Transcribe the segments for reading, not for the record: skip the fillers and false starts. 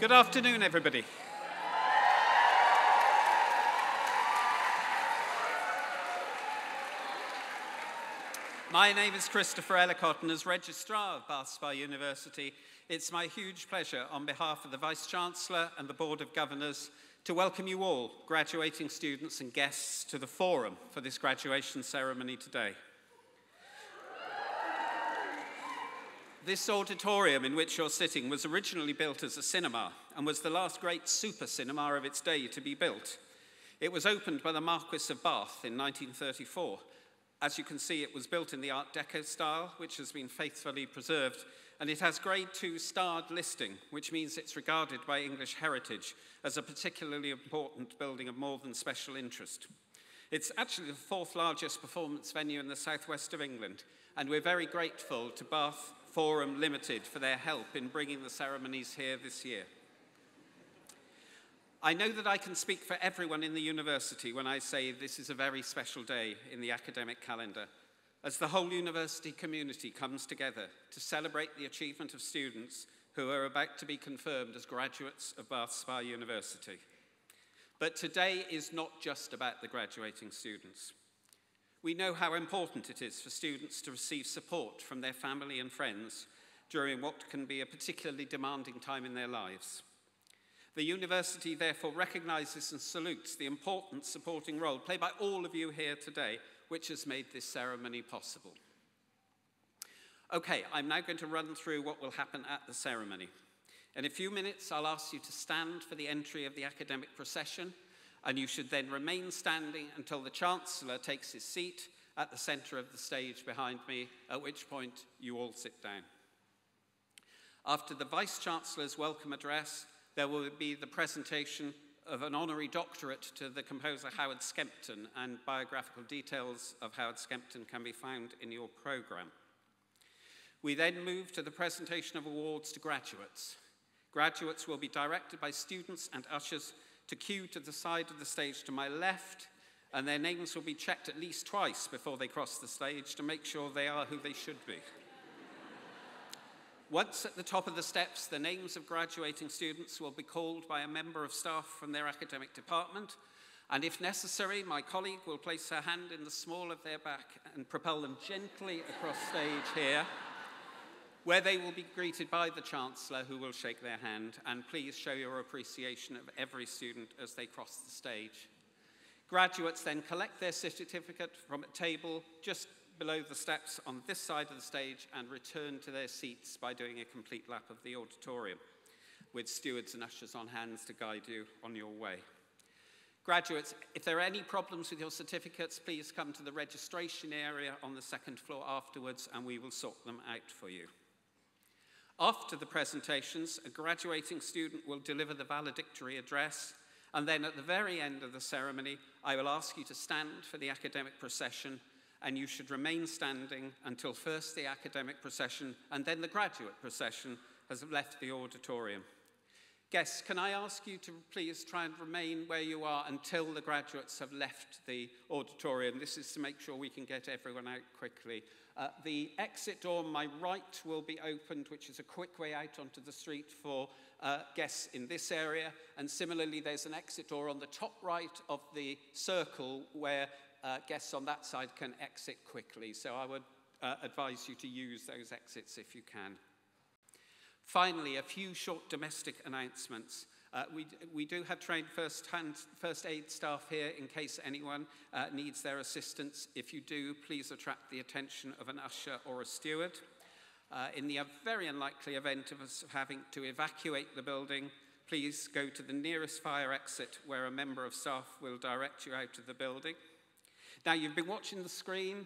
Good afternoon, everybody. My name is Christopher Ellicott, and as Registrar of Bath Spa University, it's my huge pleasure on behalf of the Vice-Chancellor and the Board of Governors to welcome you all, graduating students and guests, to the forum for this graduation ceremony today. This auditorium in which you're sitting was originally built as a cinema and was the last great super cinema of its day to be built. It was opened by the Marquis of Bath in 1934. As you can see, it was built in the Art Deco style, which has been faithfully preserved, and it has Grade 2 starred listing, which means it's regarded by English Heritage as a particularly important building of more than special interest. It's actually the fourth largest performance venue in the southwest of England, and we're very grateful to Bath Forum Limited for their help in bringing the ceremonies here this year. I know that I can speak for everyone in the university when I say this is a very special day in the academic calendar, as the whole university community comes together to celebrate the achievement of students who are about to be confirmed as graduates of Bath Spa University. But today is not just about the graduating students. We know how important it is for students to receive support from their family and friends during what can be a particularly demanding time in their lives. The university therefore recognises and salutes the important supporting role played by all of you here today, which has made this ceremony possible. Okay, I'm now going to run through what will happen at the ceremony. In a few minutes, I'll ask you to stand for the entry of the academic procession, and you should then remain standing until the Chancellor takes his seat at the centre of the stage behind me, at which point you all sit down. After the Vice-Chancellor's welcome address, there will be the presentation of an honorary doctorate to the composer Howard Skempton, and biographical details of Howard Skempton can be found in your programme. We then move to the presentation of awards to graduates. Graduates will be directed by students and ushers to queue to the side of the stage to my left, and their names will be checked at least twice before they cross the stage to make sure they are who they should be. Once at the top of the steps, the names of graduating students will be called by a member of staff from their academic department, and if necessary, my colleague will place her hand in the small of their back and propel them gently across stage here, where they will be greeted by the Chancellor, who will shake their hand, and please show your appreciation of every student as they cross the stage. Graduates then collect their certificate from a table just below the steps on this side of the stage and return to their seats by doing a complete lap of the auditorium, with stewards and ushers on hands to guide you on your way. Graduates, if there are any problems with your certificates, please come to the registration area on the second floor afterwards, and we will sort them out for you. After the presentations, a graduating student will deliver the valedictory address, and then at the very end of the ceremony, I will ask you to stand for the academic procession, and you should remain standing until first the academic procession and then the graduate procession has left the auditorium. Guests, can I ask you to please try and remain where you are until the graduates have left the auditorium? This is to make sure we can get everyone out quickly. The exit door on my right will be opened, which is a quick way out onto the street for guests in this area. And similarly, there's an exit door on the top right of the circle where guests on that side can exit quickly. So I would advise you to use those exits if you can. Finally, a few short domestic announcements. We do have trained first aid staff here in case anyone needs their assistance. If you do, please attract the attention of an usher or a steward. In the very unlikely event of us having to evacuate the building, please go to the nearest fire exit where a member of staff will direct you out of the building. Now, you've been watching the screen.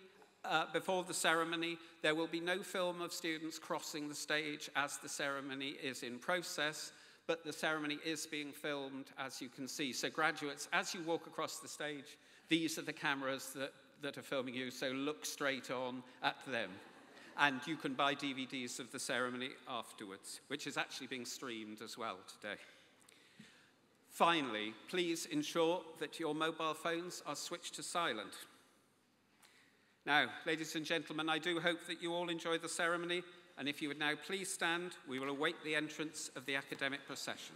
Before the ceremony, there will be no film of students crossing the stage as the ceremony is in process, but the ceremony is being filmed, as you can see. So graduates, as you walk across the stage, these are the cameras that are filming you, so look straight on at them. And you can buy DVDs of the ceremony afterwards, which is actually being streamed as well today. Finally, please ensure that your mobile phones are switched to silent. Now, ladies and gentlemen, I do hope that you all enjoy the ceremony, and if you would now please stand, we will await the entrance of the academic procession.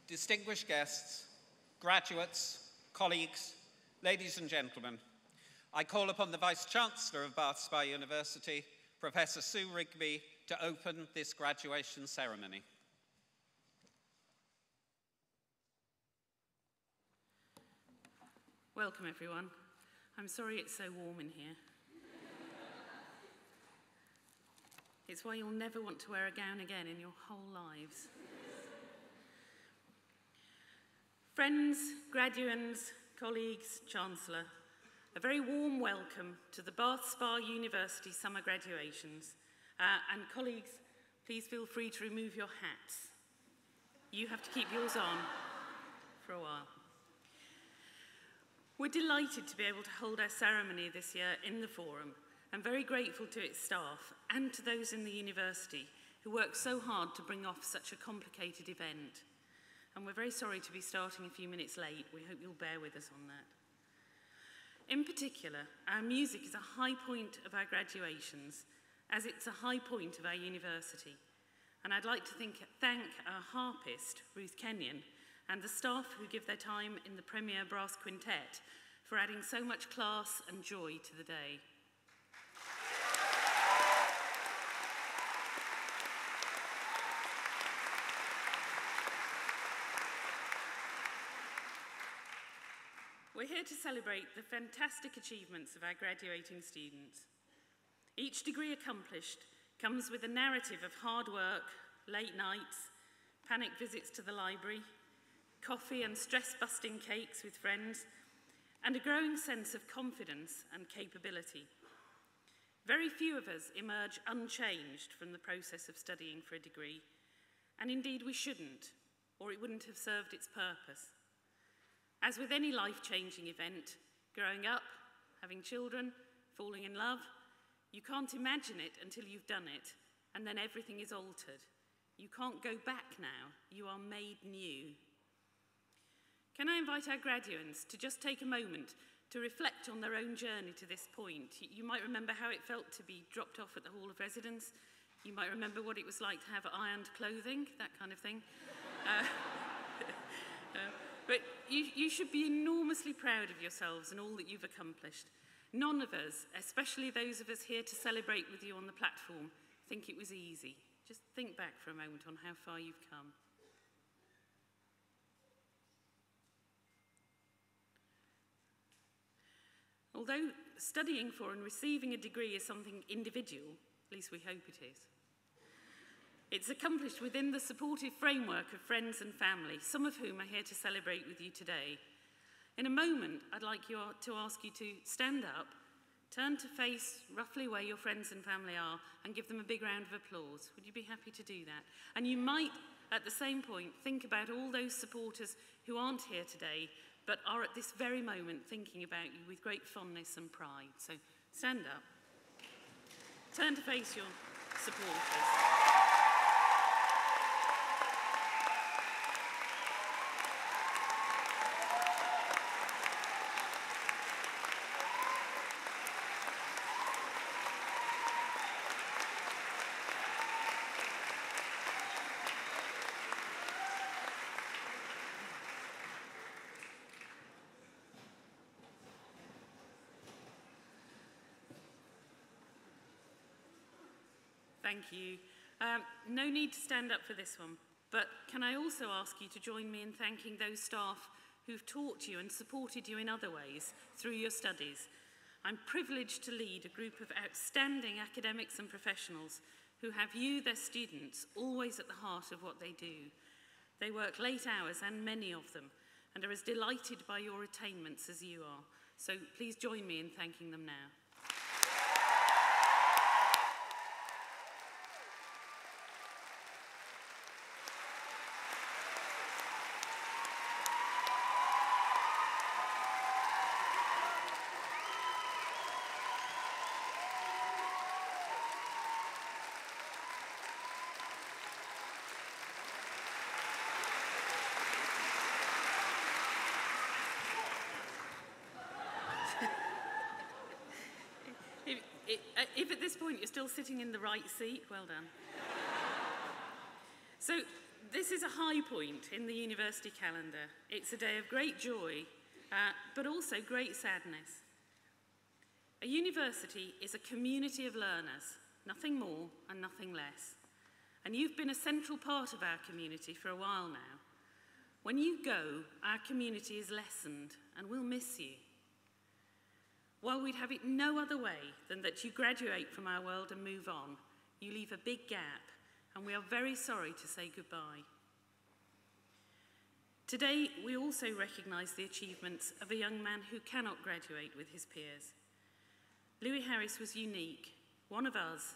Distinguished guests, graduates, colleagues, ladies and gentlemen, I call upon the Vice-Chancellor of Bath Spa University, Professor Sue Rigby, to open this graduation ceremony. Welcome, everyone. I'm sorry it's so warm in here. It's why you'll never want to wear a gown again in your whole lives. Friends, graduands, colleagues, Chancellor, a very warm welcome to the Bath Spa University summer graduations. And colleagues, please feel free to remove your hats. You have to keep yours on for a while. We're delighted to be able to hold our ceremony this year in the Forum, and very grateful to its staff and to those in the university who worked so hard to bring off such a complicated event. And we're very sorry to be starting a few minutes late. We hope you'll bear with us on that. In particular, our music is a high point of our graduations, as it's a high point of our university. And I'd like to thank our harpist, Ruth Kenyon, and the staff who give their time in the Premier Brass Quintet for adding so much class and joy to the day. We're here to celebrate the fantastic achievements of our graduating students. Each degree accomplished comes with a narrative of hard work, late nights, panic visits to the library, coffee and stress-busting cakes with friends, and a growing sense of confidence and capability. Very few of us emerge unchanged from the process of studying for a degree, and indeed we shouldn't, or it wouldn't have served its purpose. As with any life-changing event, growing up, having children, falling in love, you can't imagine it until you've done it, and then everything is altered. You can't go back now, you are made new. Can I invite our graduands to just take a moment to reflect on their own journey to this point? You might remember how it felt to be dropped off at the Hall of Residence. You might remember what it was like to have ironed clothing, that kind of thing. But you should be enormously proud of yourselves and all that you've accomplished. None of us, especially those of us here to celebrate with you on the platform, think it was easy. Just think back for a moment on how far you've come. Although studying for and receiving a degree is something individual, at least we hope it is, it's accomplished within the supportive framework of friends and family, some of whom are here to celebrate with you today. In a moment, I'd like to ask you to stand up, turn to face roughly where your friends and family are, and give them a big round of applause. Would you be happy to do that? And you might, at the same point, think about all those supporters who aren't here today, but are at this very moment thinking about you with great fondness and pride. So stand up, turn to face your supporters. Thank you. No need to stand up for this one, but can I also ask you to join me in thanking those staff who've taught you and supported you in other ways through your studies. I'm privileged to lead a group of outstanding academics and professionals who have you, their students, always at the heart of what they do. They work late hours, and many of them, and are as delighted by your attainments as you are. So please join me in thanking them now. If at this point you're still sitting in the right seat, well done. So this is a high point in the university calendar. It's a day of great joy, but also great sadness. A university is a community of learners, nothing more and nothing less. And you've been a central part of our community for a while now. When you go, our community is lessened and we'll miss you. While we'd have it no other way than that you graduate from our world and move on, you leave a big gap, and we are very sorry to say goodbye. Today, we also recognise the achievements of a young man who cannot graduate with his peers. Louis Harris was unique, one of us.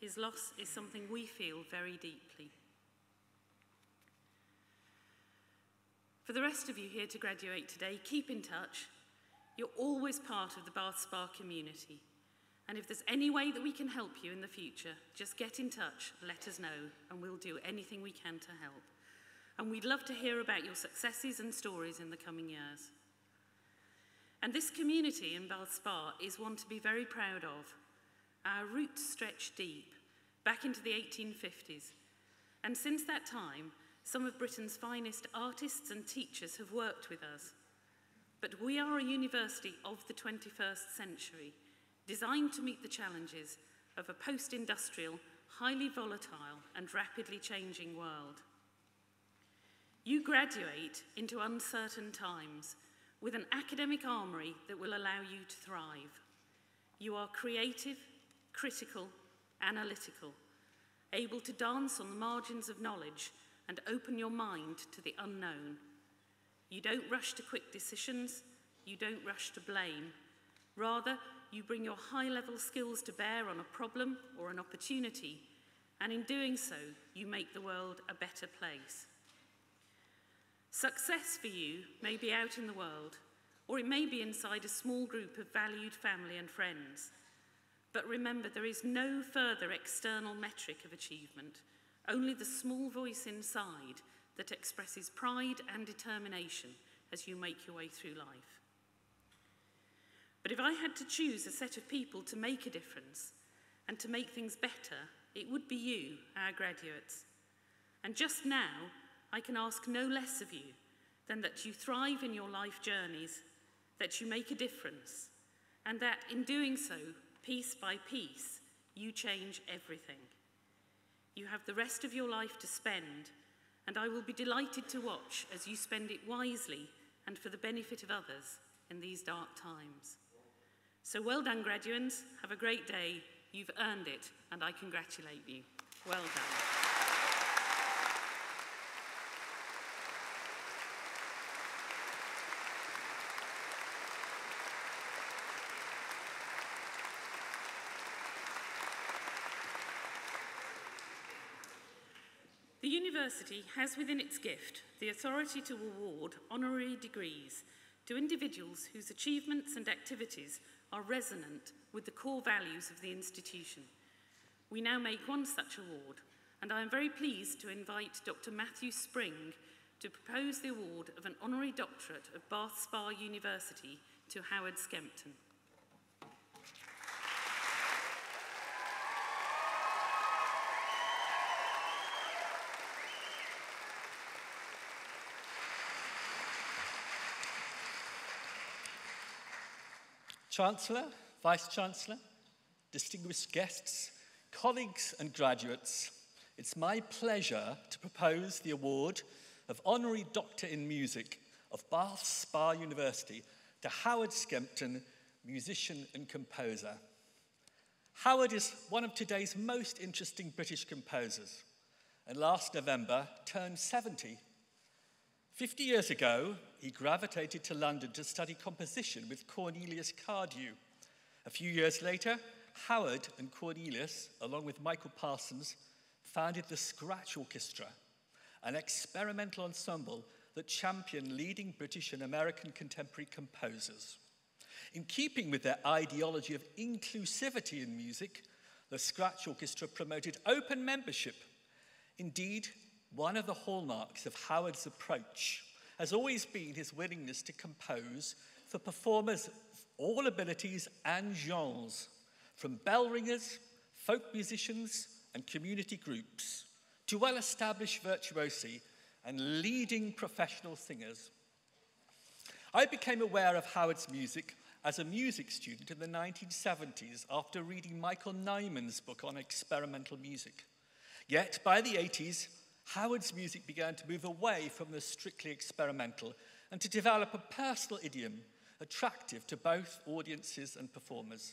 His loss is something we feel very deeply. For the rest of you here to graduate today, keep in touch. You're always part of the Bath Spa community. And if there's any way that we can help you in the future, just get in touch, let us know, and we'll do anything we can to help. And we'd love to hear about your successes and stories in the coming years. And this community in Bath Spa is one to be very proud of. Our roots stretch deep, back into the 1850s. And since that time, some of Britain's finest artists and teachers have worked with us. But we are a university of the 21st century, designed to meet the challenges of a post-industrial, highly volatile and rapidly changing world. You graduate into uncertain times with an academic armoury that will allow you to thrive. You are creative, critical, analytical, able to dance on the margins of knowledge and open your mind to the unknown. You don't rush to quick decisions, you don't rush to blame. Rather, you bring your high-level skills to bear on a problem or an opportunity, and in doing so, you make the world a better place. Success for you may be out in the world, or it may be inside a small group of valued family and friends. But remember, there is no further external metric of achievement, only the small voice inside that expresses pride and determination as you make your way through life. But if I had to choose a set of people to make a difference and to make things better, it would be you, our graduates. And just now, I can ask no less of you than that you thrive in your life journeys, that you make a difference, and that in doing so, piece by piece, you change everything. You have the rest of your life to spend, and I will be delighted to watch as you spend it wisely and for the benefit of others in these dark times. So well done, graduates. Have a great day. You've earned it, and I congratulate you. Well done. The university has within its gift the authority to award honorary degrees to individuals whose achievements and activities are resonant with the core values of the institution. We now make one such award, and I am very pleased to invite Dr. Matthew Spring to propose the award of an honorary doctorate of Bath Spa University to Howard Skempton. Chancellor, Vice-Chancellor, distinguished guests, colleagues and graduates, it's my pleasure to propose the award of Honorary Doctor in Music of Bath Spa University to Howard Skempton, musician and composer. Howard is one of today's most interesting British composers, and last November turned 70. 50 years ago, he gravitated to London to study composition with Cornelius Cardew. A few years later, Howard and Cornelius, along with Michael Parsons, founded the Scratch Orchestra, an experimental ensemble that championed leading British and American contemporary composers. In keeping with their ideology of inclusivity in music, the Scratch Orchestra promoted open membership. Indeed, one of the hallmarks of Howard's approach has always been his willingness to compose for performers of all abilities and genres, from bell ringers, folk musicians, and community groups, to well-established virtuosi and leading professional singers. I became aware of Howard's music as a music student in the 1970s after reading Michael Nyman's book on experimental music. Yet, by the 80s, Howard's music began to move away from the strictly experimental and to develop a personal idiom attractive to both audiences and performers.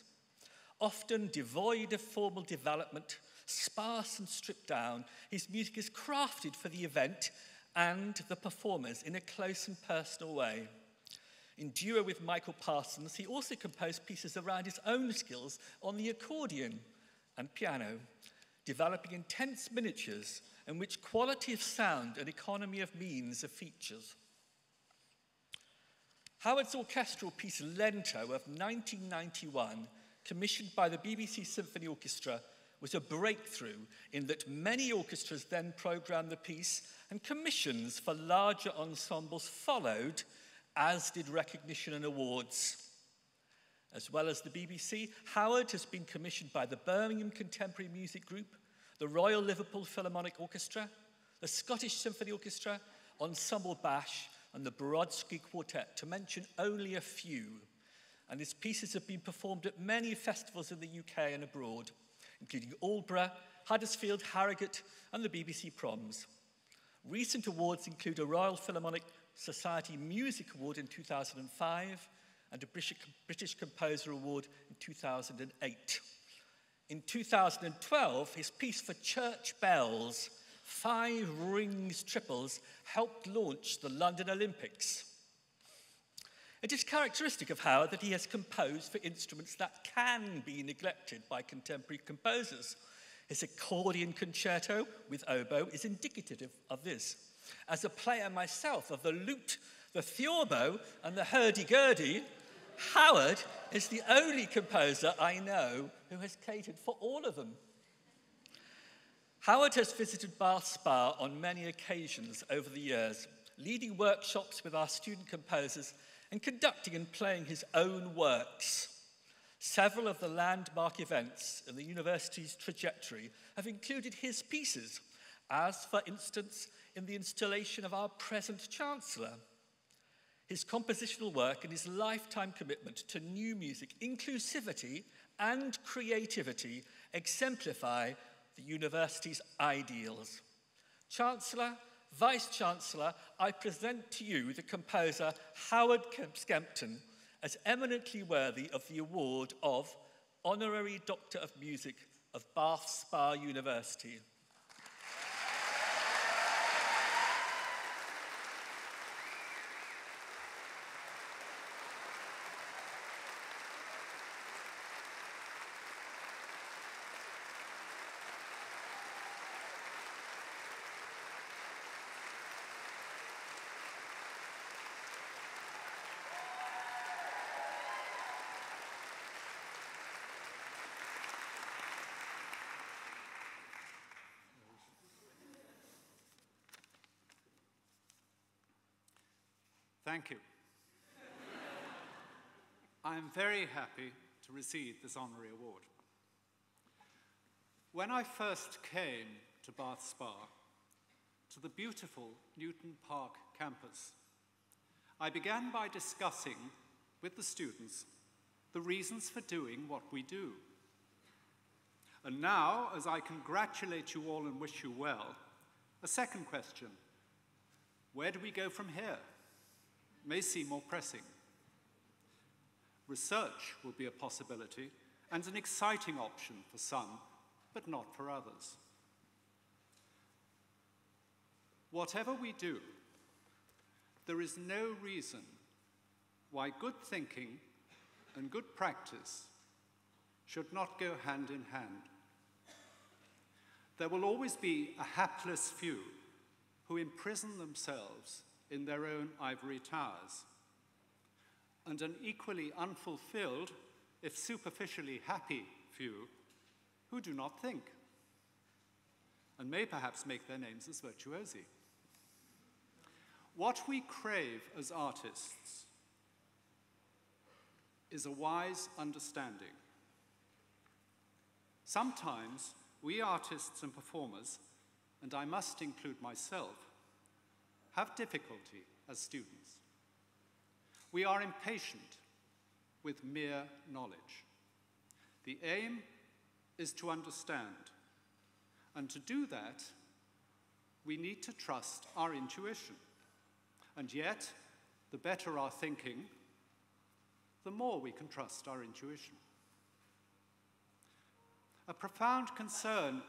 Often devoid of formal development, sparse and stripped down, his music is crafted for the event and the performers in a close and personal way. In duo with Michael Parsons, he also composed pieces around his own skills on the accordion and piano, developing intense miniatures in which quality of sound and economy of means are features. Howard's orchestral piece Lento of 1991, commissioned by the BBC Symphony Orchestra, was a breakthrough in that many orchestras then programmed the piece and commissions for larger ensembles followed, as did recognition and awards. As well as the BBC, Howard has been commissioned by the Birmingham Contemporary Music Group, the Royal Liverpool Philharmonic Orchestra, the Scottish Symphony Orchestra, Ensemble Bash, and the Brodsky Quartet, to mention only a few. And his pieces have been performed at many festivals in the UK and abroad, including Aldborough, Huddersfield, Harrogate, and the BBC Proms. Recent awards include a Royal Philharmonic Society Music Award in 2005 and a British Composer Award in 2008. In 2012, his piece for church bells, 5 Rings Triples, helped launch the London Olympics. It is characteristic of Howard that he has composed for instruments that can be neglected by contemporary composers. His accordion concerto with oboe is indicative of this. As a player myself of the lute, the theorbo, and the hurdy-gurdy, Howard is the only composer I know who has catered for all of them. Howard has visited Bath Spa on many occasions over the years, leading workshops with our student composers and conducting and playing his own works. Several of the landmark events in the university's trajectory have included his pieces, as, for instance, in the installation of our present Chancellor. His compositional work and his lifetime commitment to new music, inclusivity, and creativity exemplify the university's ideals. Chancellor, Vice-Chancellor, I present to you the composer Howard Skempton as eminently worthy of the award of Honorary Doctor of Music of Bath Spa University. Thank you. I'm very happy to receive this honorary award. When I first came to Bath Spa, to the beautiful Newton Park campus, I began by discussing with the students the reasons for doing what we do. And now, as I congratulate you all and wish you well, a second question: where do we go from here? May seem more pressing. Research will be a possibility and an exciting option for some, but not for others. Whatever we do, there is no reason why good thinking and good practice should not go hand in hand. There will always be a hapless few who imprison themselves in their own ivory towers, and an equally unfulfilled, if superficially happy, few who do not think, and may perhaps make their names as virtuosi. What we crave as artists is a wise understanding. Sometimes we artists and performers, and I must include myself, have difficulty as students. We are impatient with mere knowledge. The aim is to understand, and to do that, we need to trust our intuition. And yet, the better our thinking, the more we can trust our intuition. A profound concern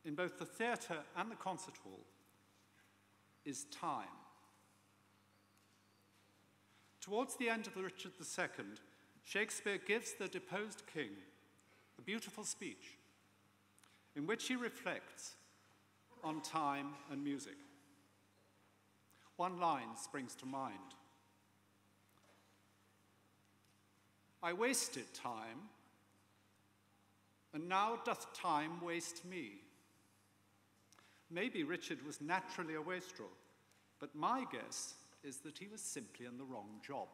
in both the theatre and the concert hall is time. Towards the end of Richard II, Shakespeare gives the deposed king a beautiful speech in which he reflects on time and music. One line springs to mind. I wasted time, and now doth time waste me. Maybe Richard was naturally a wastrel, but my guess is that he was simply in the wrong job.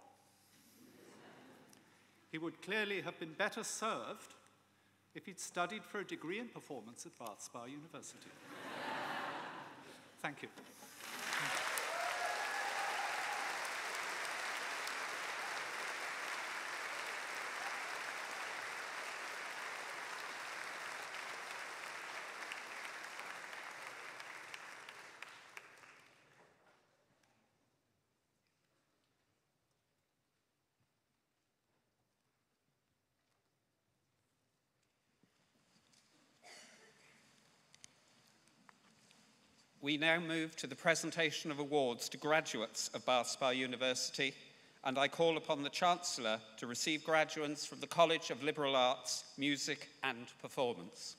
He would clearly have been better served if he'd studied for a degree in performance at Bath Spa University. Thank you. We now move to the presentation of awards to graduates of Bath Spa University, and I call upon the Chancellor to receive graduates from the College of Liberal Arts, Music and Performance.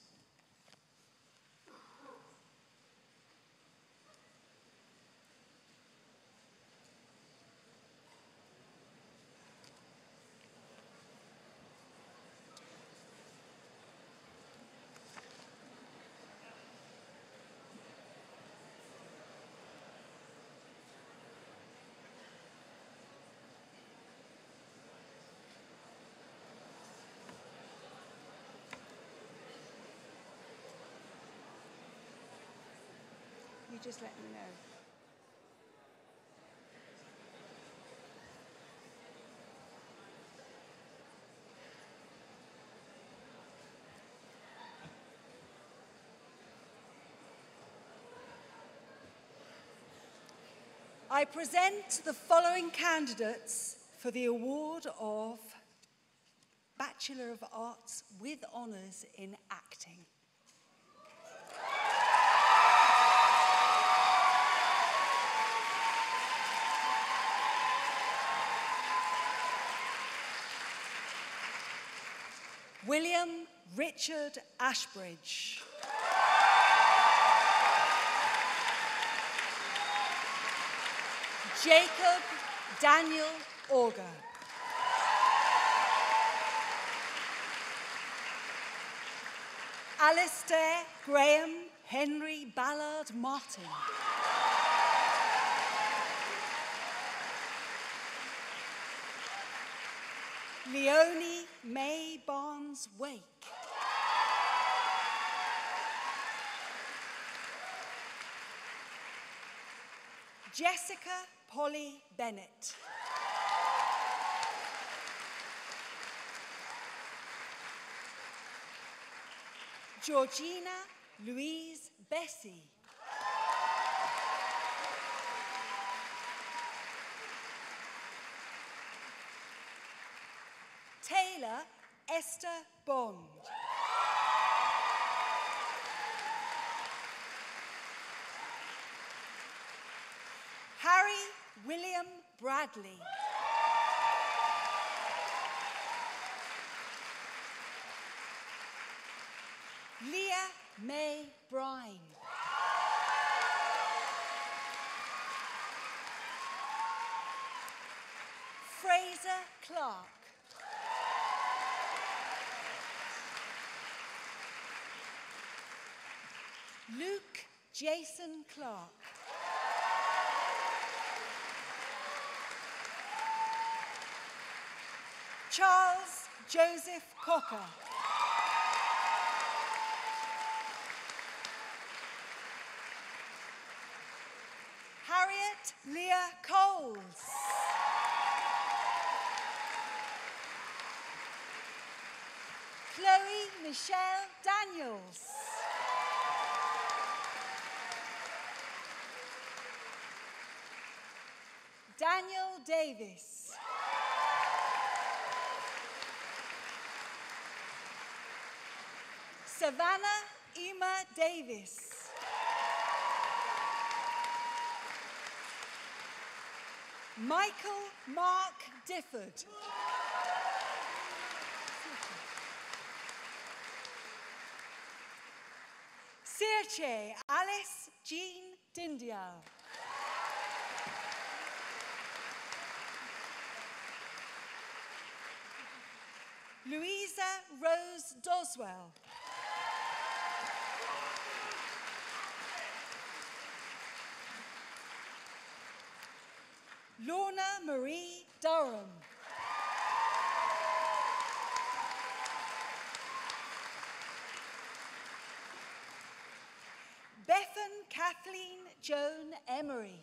You just let me know. I present the following candidates for the award of Bachelor of Arts with Honours in Acting. William Richard Ashbridge. Jacob Daniel Auger. Alistair Graham Henry Ballard Martin. Leonie May Barnes Wake. Jessica Polly Bennett. Georgina Louise Bessie. Taylor Esther Bond. Harry William Bradley. Leah May Brine. Fraser Clark. Luke Jason Clark. Charles Joseph Cocker. Harriet Leah Coles. Chloe Michelle Daniels. Daniel Davis. Savannah Emma Davis. Michael Mark Difford. Sirche Alice Jean Dindial. Louisa Rose Doswell. Lorna Marie Durham. Bethan Kathleen Joan Emery.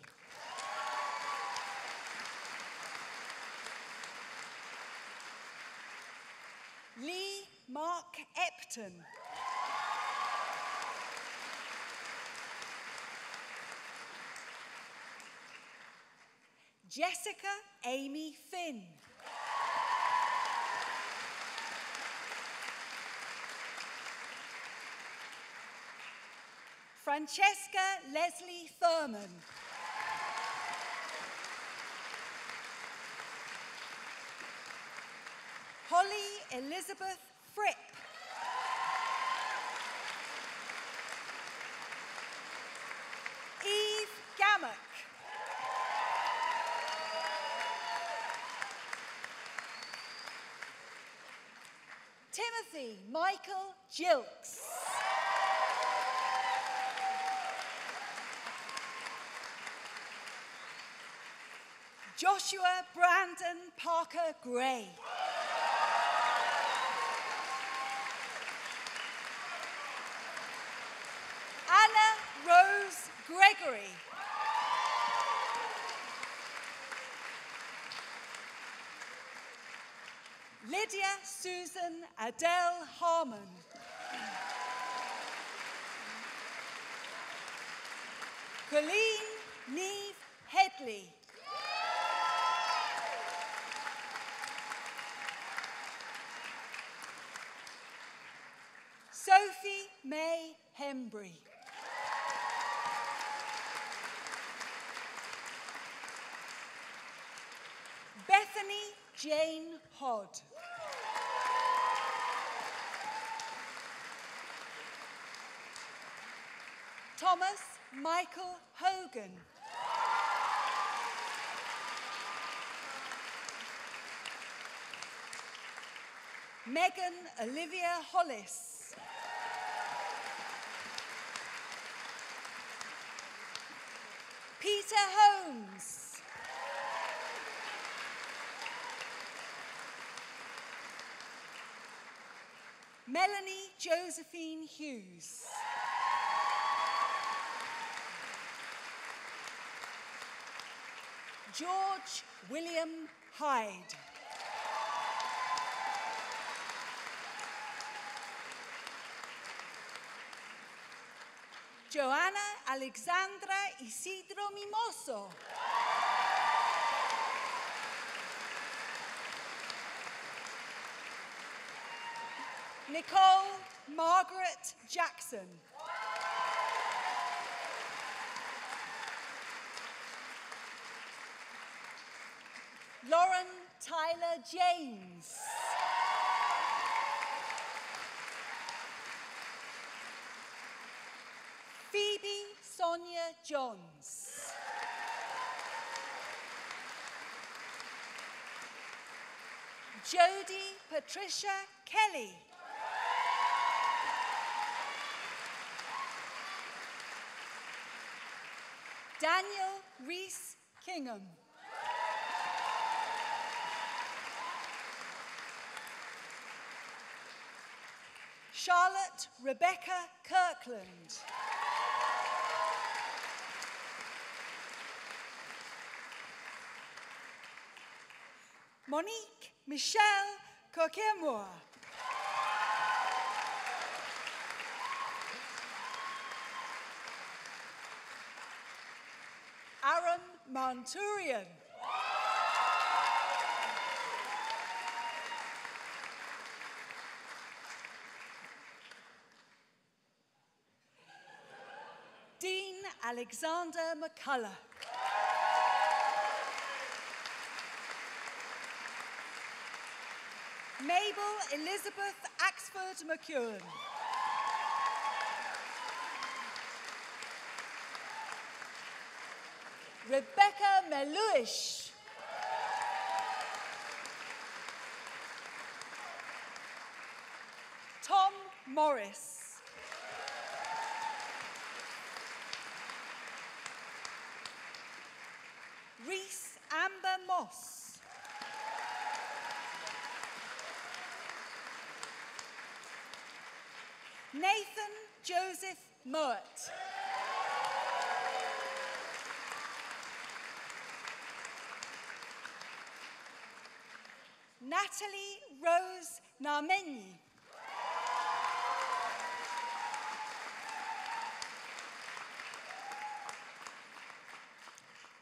Lee Mark Epton. Jessica Amy Finn. Francesca Leslie Thurman. Holly Elizabeth Fripp. Eve Gammock. Timothy Michael Gilks. Joshua Brandon Parker Gray. Anna Rose Gregory. Lydia Susan Adele Harmon. Colleen Neve Headley. Sophie May Hembry. Bethany Jane Hodd. Thomas Michael Hogan. Megan Olivia Hollis. Peter Holmes. Melanie Josephine Hughes. George William Hyde. Joanna Alexandra Isidro Mimoso. Nicole Margaret Jackson. Lauren Tyler James. Phoebe Sonia Johns. Jodie Patricia Kelly. Daniel Reese Kingham. Charlotte Rebecca Kirkland. Monique Michelle Kokemwa. Aram Manturian. Dean Alexander McCullough. Mabel Elizabeth Axford McEwen. Rebecca Meluish. Tom Morris. Reese Amber Moss. Nathan Joseph Mowat. Natalie Rose Namenyi.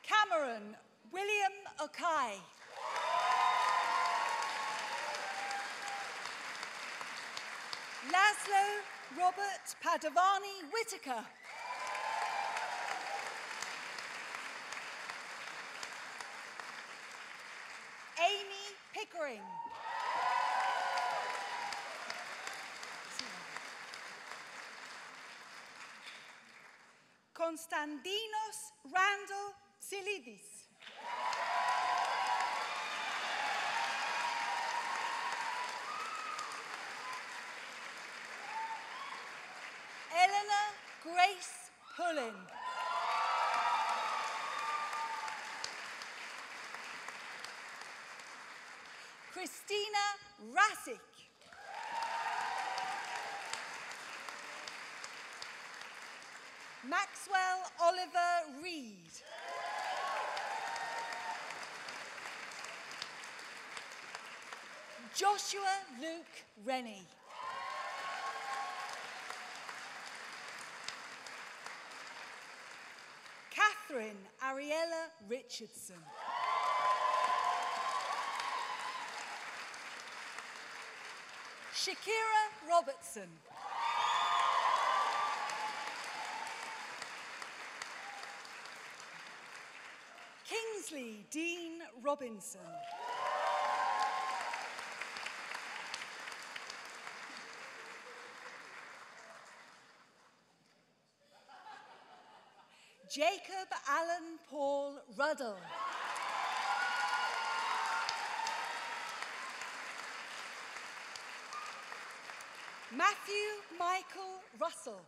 Cameron William Okai. Laszlo Robert Padovani Whitaker. Amy Pickering. Konstantinos Randall Silidis. Eleanor Grace Pullen. Christina Rasic. Maxwell Oliver Reed. Joshua Luke Rennie. Catherine Ariella Richardson. Shakira Robertson. Kingsley Dean Robinson. Jacob Allen Paul Ruddle. Matthew Michael Russell.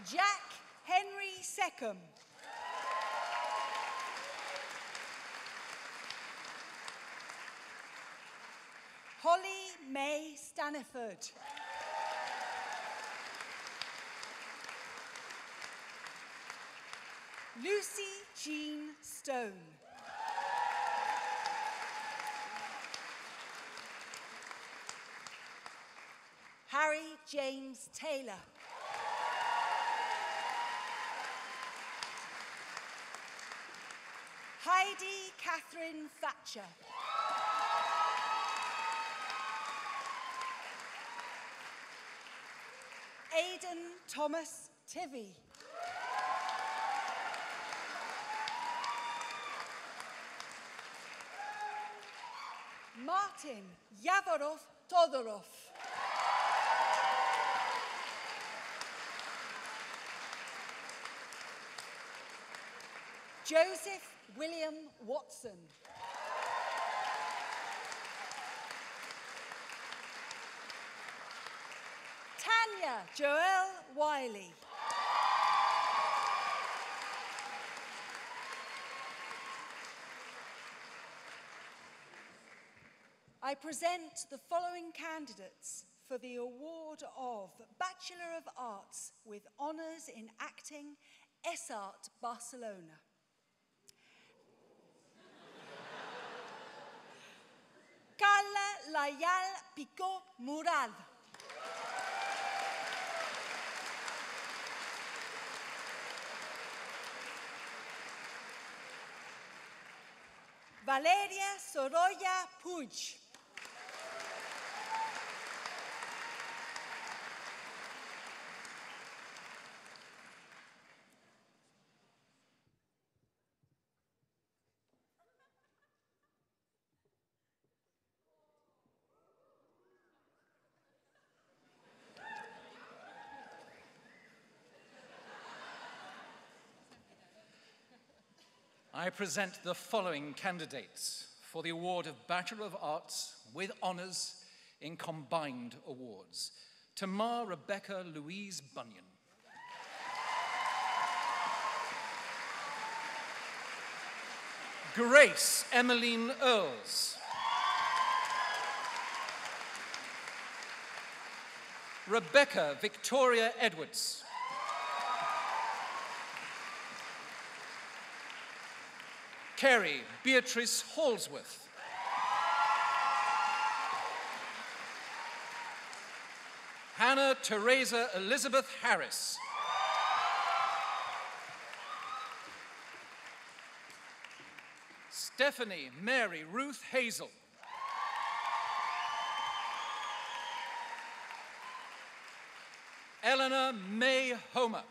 Jack Henry Seckham. Holly May Staniford. Lucy Jean Stone. Harry James Taylor. Heidi Catherine Thatcher. Aidan Thomas Tivy. Martin Yavorov Todorov. Joseph William Watson. Tanya Joelle Wiley. I present the following candidates for the award of Bachelor of Arts with Honours in Acting, ESART Barcelona. Carla Layal Picot Murad. Valeria Sorolla Puig. I present the following candidates for the award of Bachelor of Arts with Honours in Combined Awards. Tamar Rebecca Louise Bunyan. Grace Emmeline Earls. Rebecca Victoria Edwards. Kerry Beatrice Halsworth. Hannah Teresa Elizabeth Harris. Stephanie Mary Ruth Hazel. Eleanor May Homer.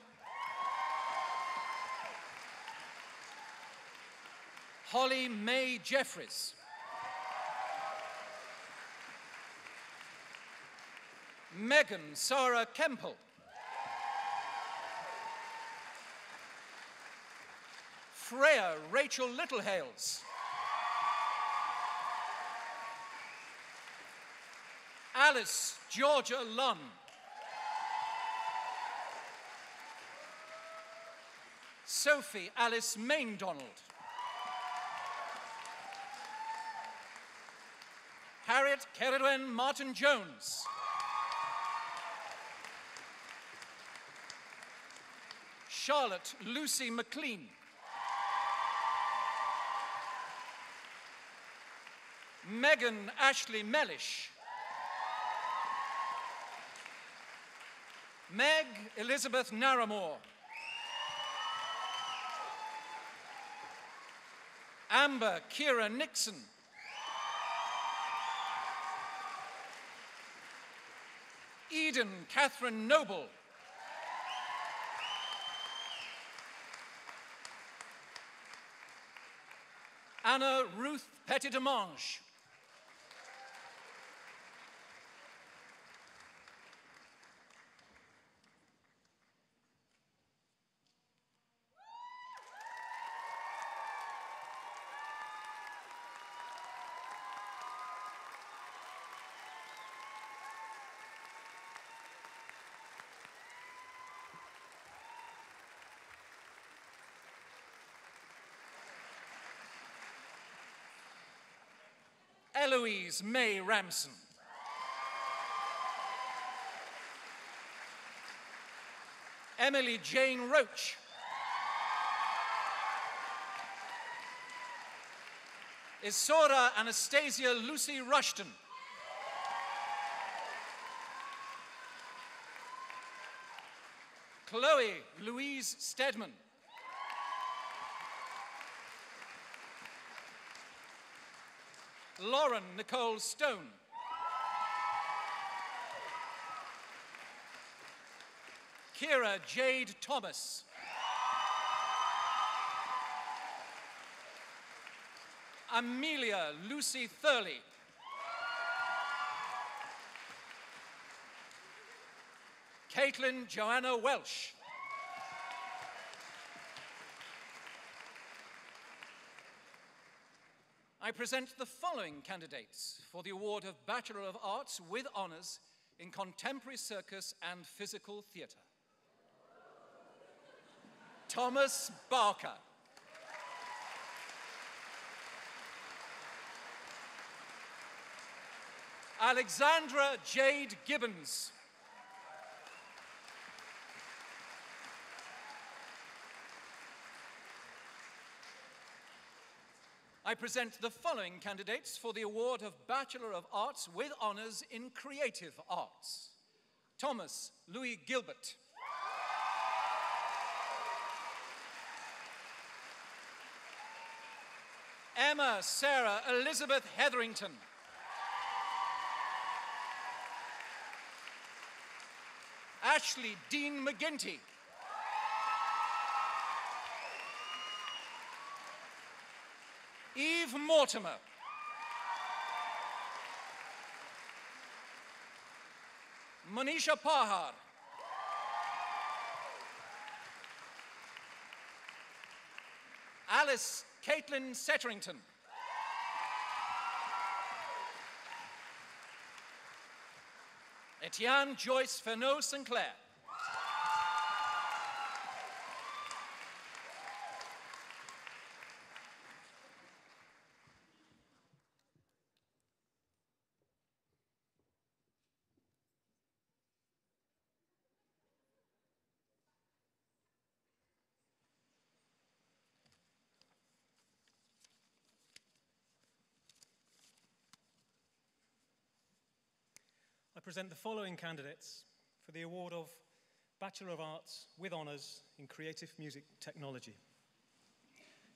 Holly May Jeffries. Megan Sarah Kemple. Freya Rachel Littlehales. Alice Georgia Lunn. Sophie Alice Maindonald. Harriet Keredwen Martin Jones. Charlotte Lucy McLean. Megan Ashley Mellish. Meg Elizabeth Naramore. Amber Kira Nixon. Eden Catherine Noble. Anna Ruth Petit-Demange. Eloise May Ramson. Emily Jane Roach. Isora Anastasia Lucy Rushton. Chloe Louise Stedman. Lauren Nicole Stone. Kira Jade Thomas. Amelia Lucy Thurley. Caitlin Joanna Welsh. I present the following candidates for the award of Bachelor of Arts with Honours in Contemporary Circus and Physical Theatre. Thomas Barker. Alexandra Jade Gibbons. I present the following candidates for the award of Bachelor of Arts with Honours in Creative Arts. Thomas Louis Gilbert. Emma Sarah Elizabeth Hetherington. Ashley Dean McGinty. Eve Mortimer. Manisha Pahar. Alice Caitlin Setterington. Etienne Joyce Fernot Sinclair. I present the following candidates for the award of Bachelor of Arts with Honours in Creative Music Technology.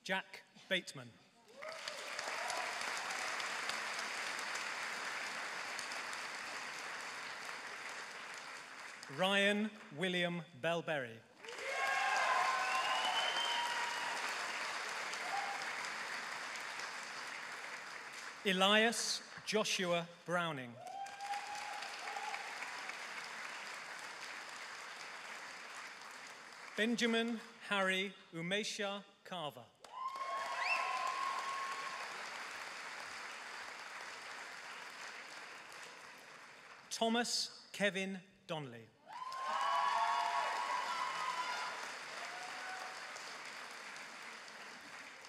Jack Bateman. Ryan William Bellberry. Elias Joshua Browning. Benjamin Harry Umesha Carver. Thomas Kevin Donnelly.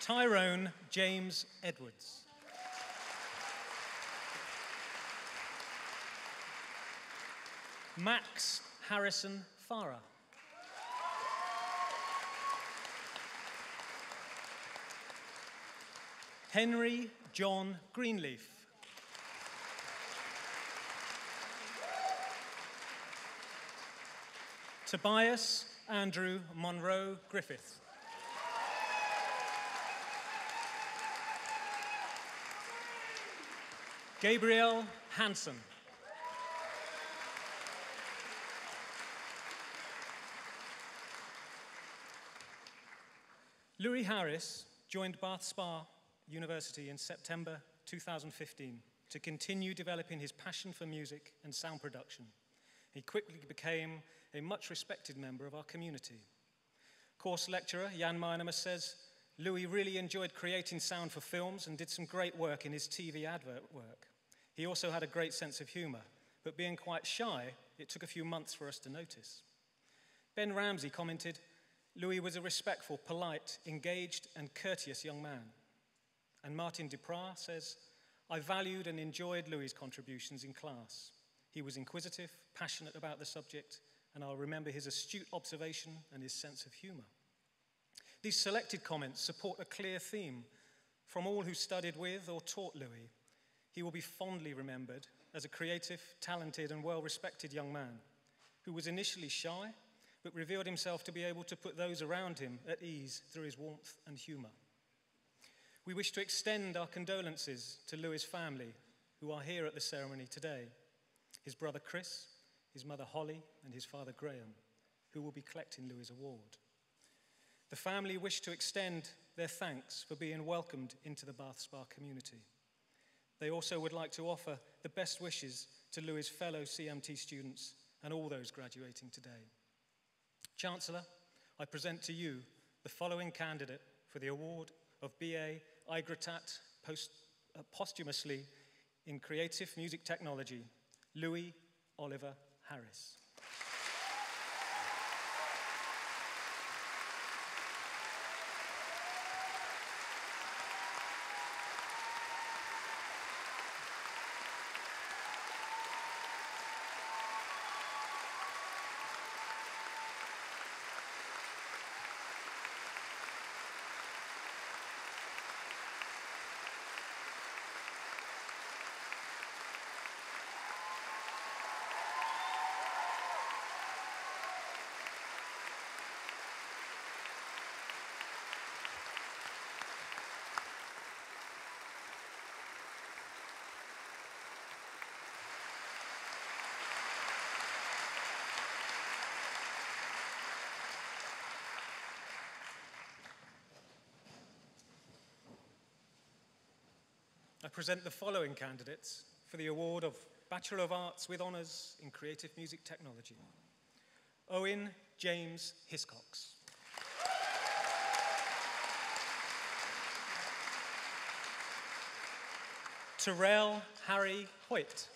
Tyrone James Edwards. Max Harrison Farah. Henry John Greenleaf. Tobias Andrew Monroe Griffith. Gabriel Hansen. Louis Harris joined Bath Spa University in September 2015 to continue developing his passion for music and sound production. He quickly became a much respected member of our community. Course lecturer Jan Meinemer says, Louis really enjoyed creating sound for films and did some great work in his TV advert work. He also had a great sense of humor, but being quite shy, it took a few months for us to notice. Ben Ramsey commented, Louis was a respectful, polite, engaged, and courteous young man. And Martin Duprat says, I valued and enjoyed Louis' contributions in class. He was inquisitive, passionate about the subject, and I'll remember his astute observation and his sense of humor. These selected comments support a clear theme from all who studied with or taught Louis. He will be fondly remembered as a creative, talented, and well-respected young man who was initially shy, but revealed himself to be able to put those around him at ease through his warmth and humor. We wish to extend our condolences to Louis' family, who are here at the ceremony today, his brother Chris, his mother Holly, and his father Graham, who will be collecting Louis' award. The family wish to extend their thanks for being welcomed into the Bath Spa community. They also would like to offer the best wishes to Louis' fellow CMT students and all those graduating today. Chancellor, I present to you the following candidate for the award of BA Aigretat posthumously in Creative Music Technology, Louis Oliver Harris. I present the following candidates for the award of Bachelor of Arts with Honours in Creative Music Technology. Owen James Hiscox. Terrell Harry Hoyt.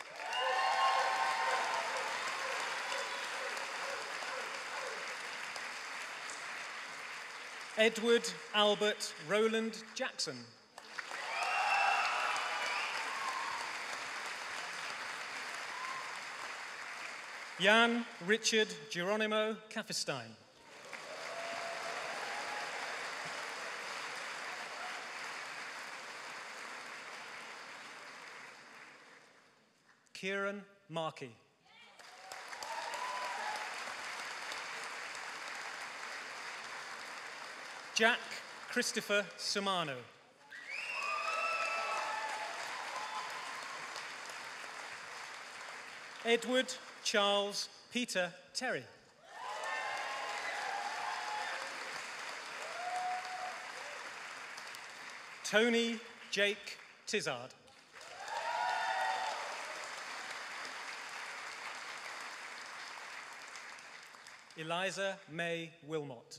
Edward Albert Roland Jackson. Jan Richard Geronimo Kaffestein. Kieran Markey. Jack Christopher Sumano. Edward Charles Peter Terry. Tony Jake Tizard. Eliza May Wilmot.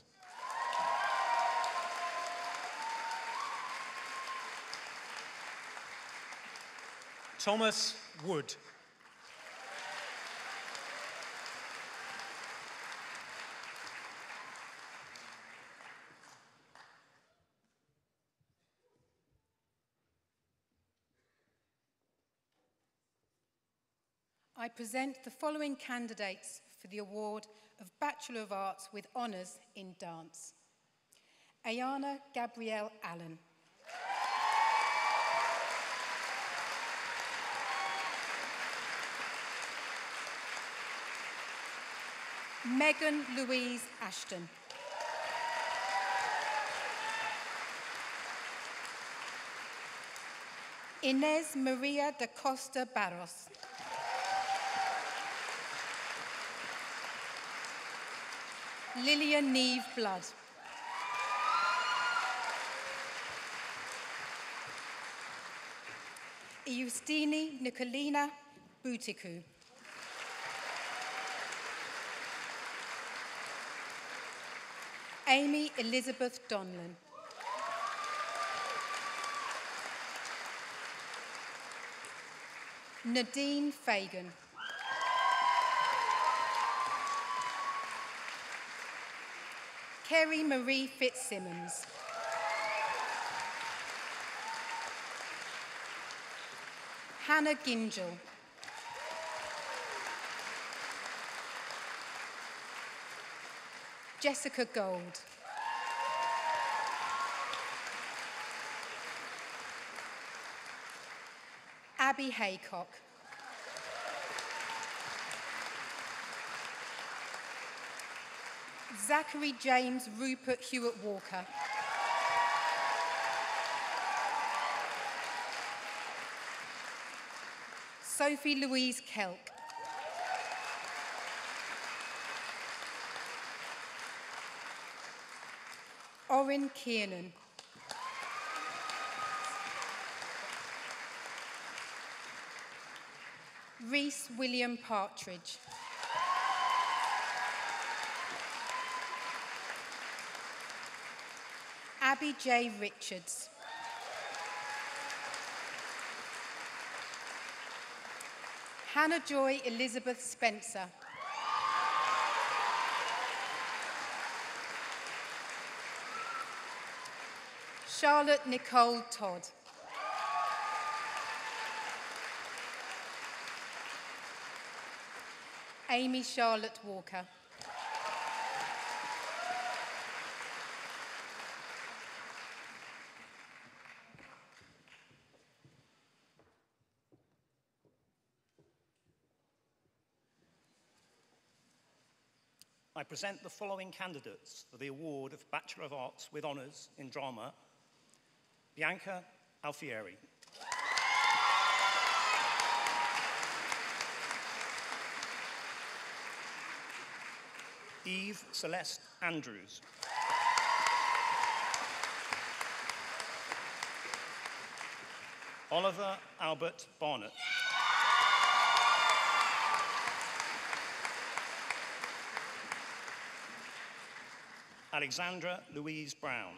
Thomas Wood. I present the following candidates for the award of Bachelor of Arts with Honours in Dance. Ayana Gabrielle Allen. Megan Louise Ashton. Inez Maria da Costa Barros. Lillian Neve Blood. Eustini Nicolina Butiku. Amy Elizabeth Donlan. Nadine Fagan. Kerry Marie Fitzsimmons. Hannah Gingell. Jessica Gold. Abby Haycock. Zachary James Rupert Hewitt Walker. Sophie Louise Kelk. Orin Kiernan. Reese William Partridge. Abby J. Richards. Hannah Joy Elizabeth Spencer. Charlotte Nicole Todd. Amy Charlotte Walker. I present the following candidates for the award of Bachelor of Arts with Honours in Drama: Bianca Alfieri, Eve Celeste Andrews, Oliver Albert Barnett, Alexandra Louise Brown,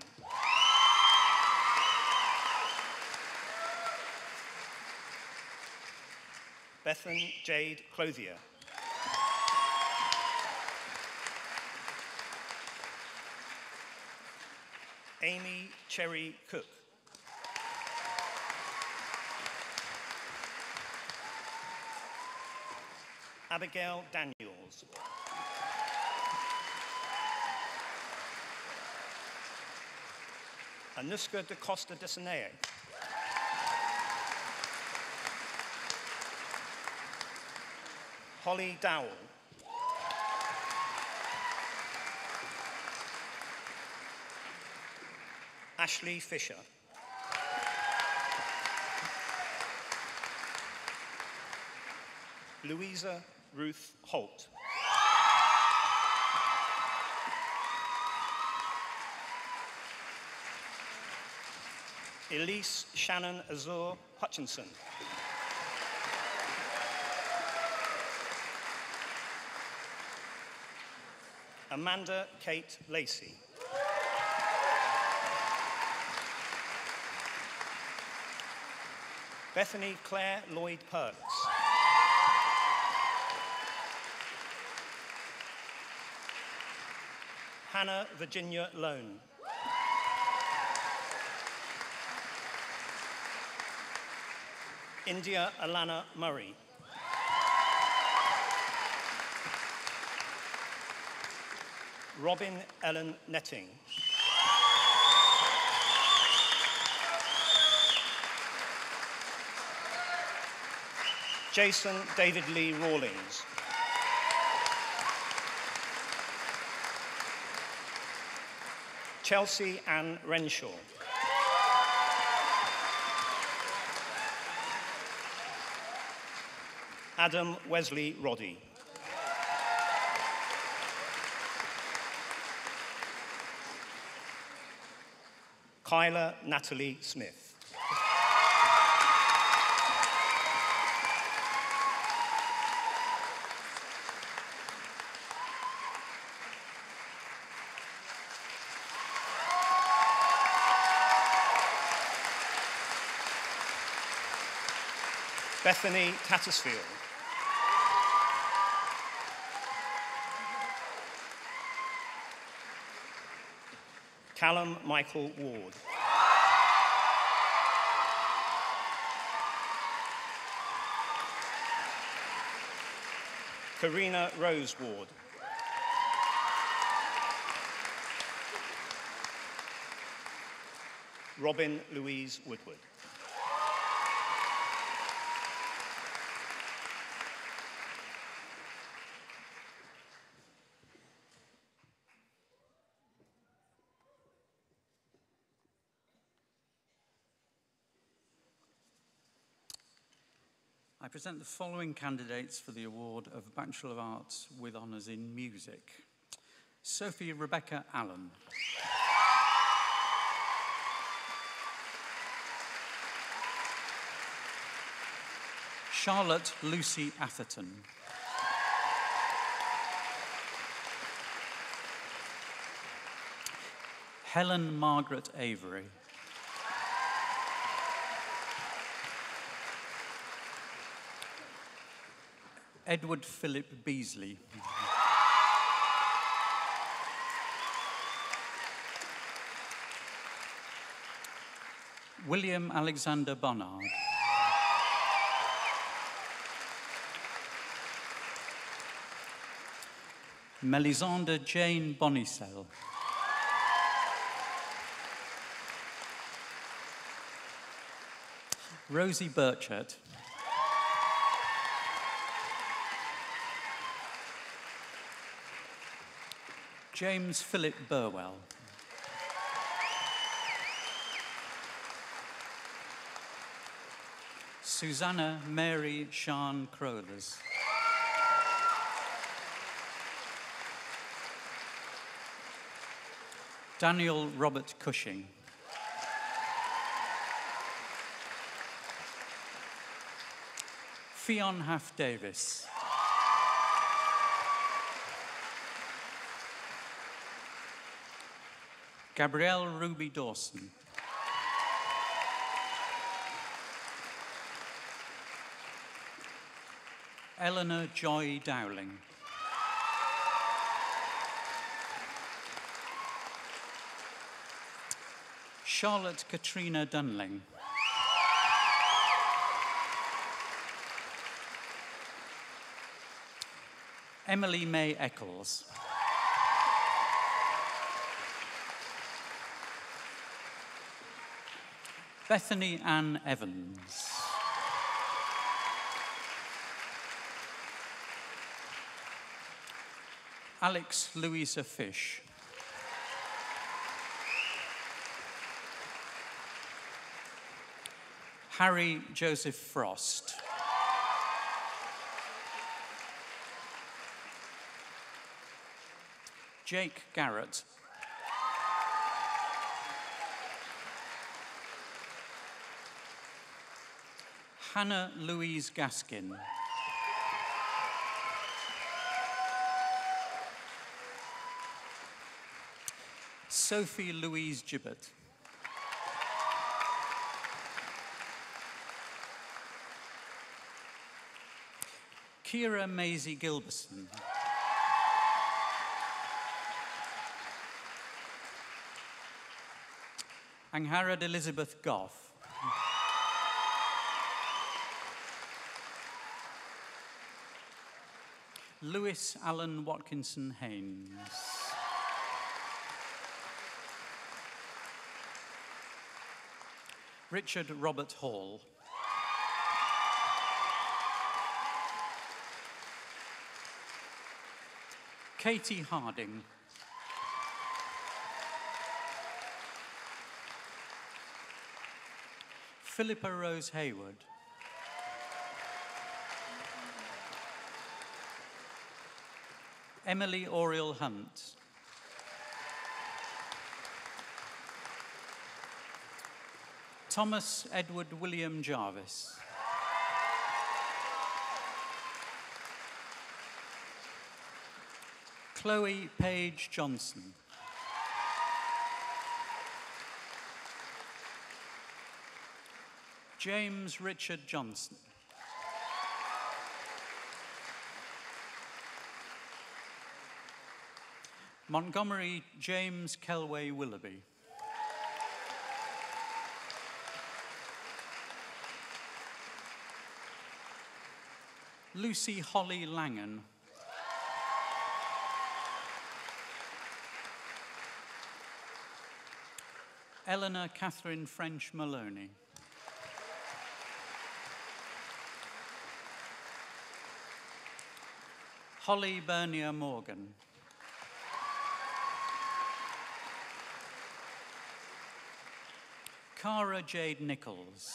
Bethan Jade Clothier, Amy Cherry Cook, Abigail Daniels, Anuska da Costa de Senea, Holly Dowell, Ashley Fisher, Louisa Ruth Holt, Elise Shannon Azur Hutchinson, Amanda Kate Lacey, Bethany Claire Lloyd Perks, Hannah Virginia Lone, India Alana Murray, Robin Ellen Netting, Jason David Lee Rawlings, Chelsea Ann Renshaw, Adam Wesley Roddy, Kyla Natalie Smith, Bethany Tattersfield, Callum Michael Ward, Karina Rose Ward, Robin Louise Woodward. I present the following candidates for the award of Bachelor of Arts with Honours in Music: Sophie Rebecca Allen, Charlotte Lucy Atherton, Helen Margaret Avery. Edward Philip Beasley. William Alexander Bonnard. Melisande Jane Bonicell. Rosie Burchett. James Philip Burwell. Susanna Mary Sian Crothers. Daniel Robert Cushing. Fionn Half Davis. Gabrielle Ruby Dawson. Eleanor Joy Dowling. Charlotte Katrina Dunling. Emily May Eccles. Bethany Ann Evans. Alex Louisa Fish. Harry Joseph Frost. Jake Garrett. Hannah Louise Gaskin. Sophie Louise Gibbet. Kira Maisie Gilberson. Angharad Elizabeth Goff. Lewis Allen Watkinson Haynes. Richard Robert Hall. Katie Harding. Philippa Rose Hayward. Emily Oriel Hunt. Thomas Edward William Jarvis. Chloe Page Johnson. James Richard Johnson. Montgomery James Kelway Willoughby. Lucy Holly Langan. Eleanor Catherine French Maloney. Holly Bernier Morgan. Cara Jade Nichols.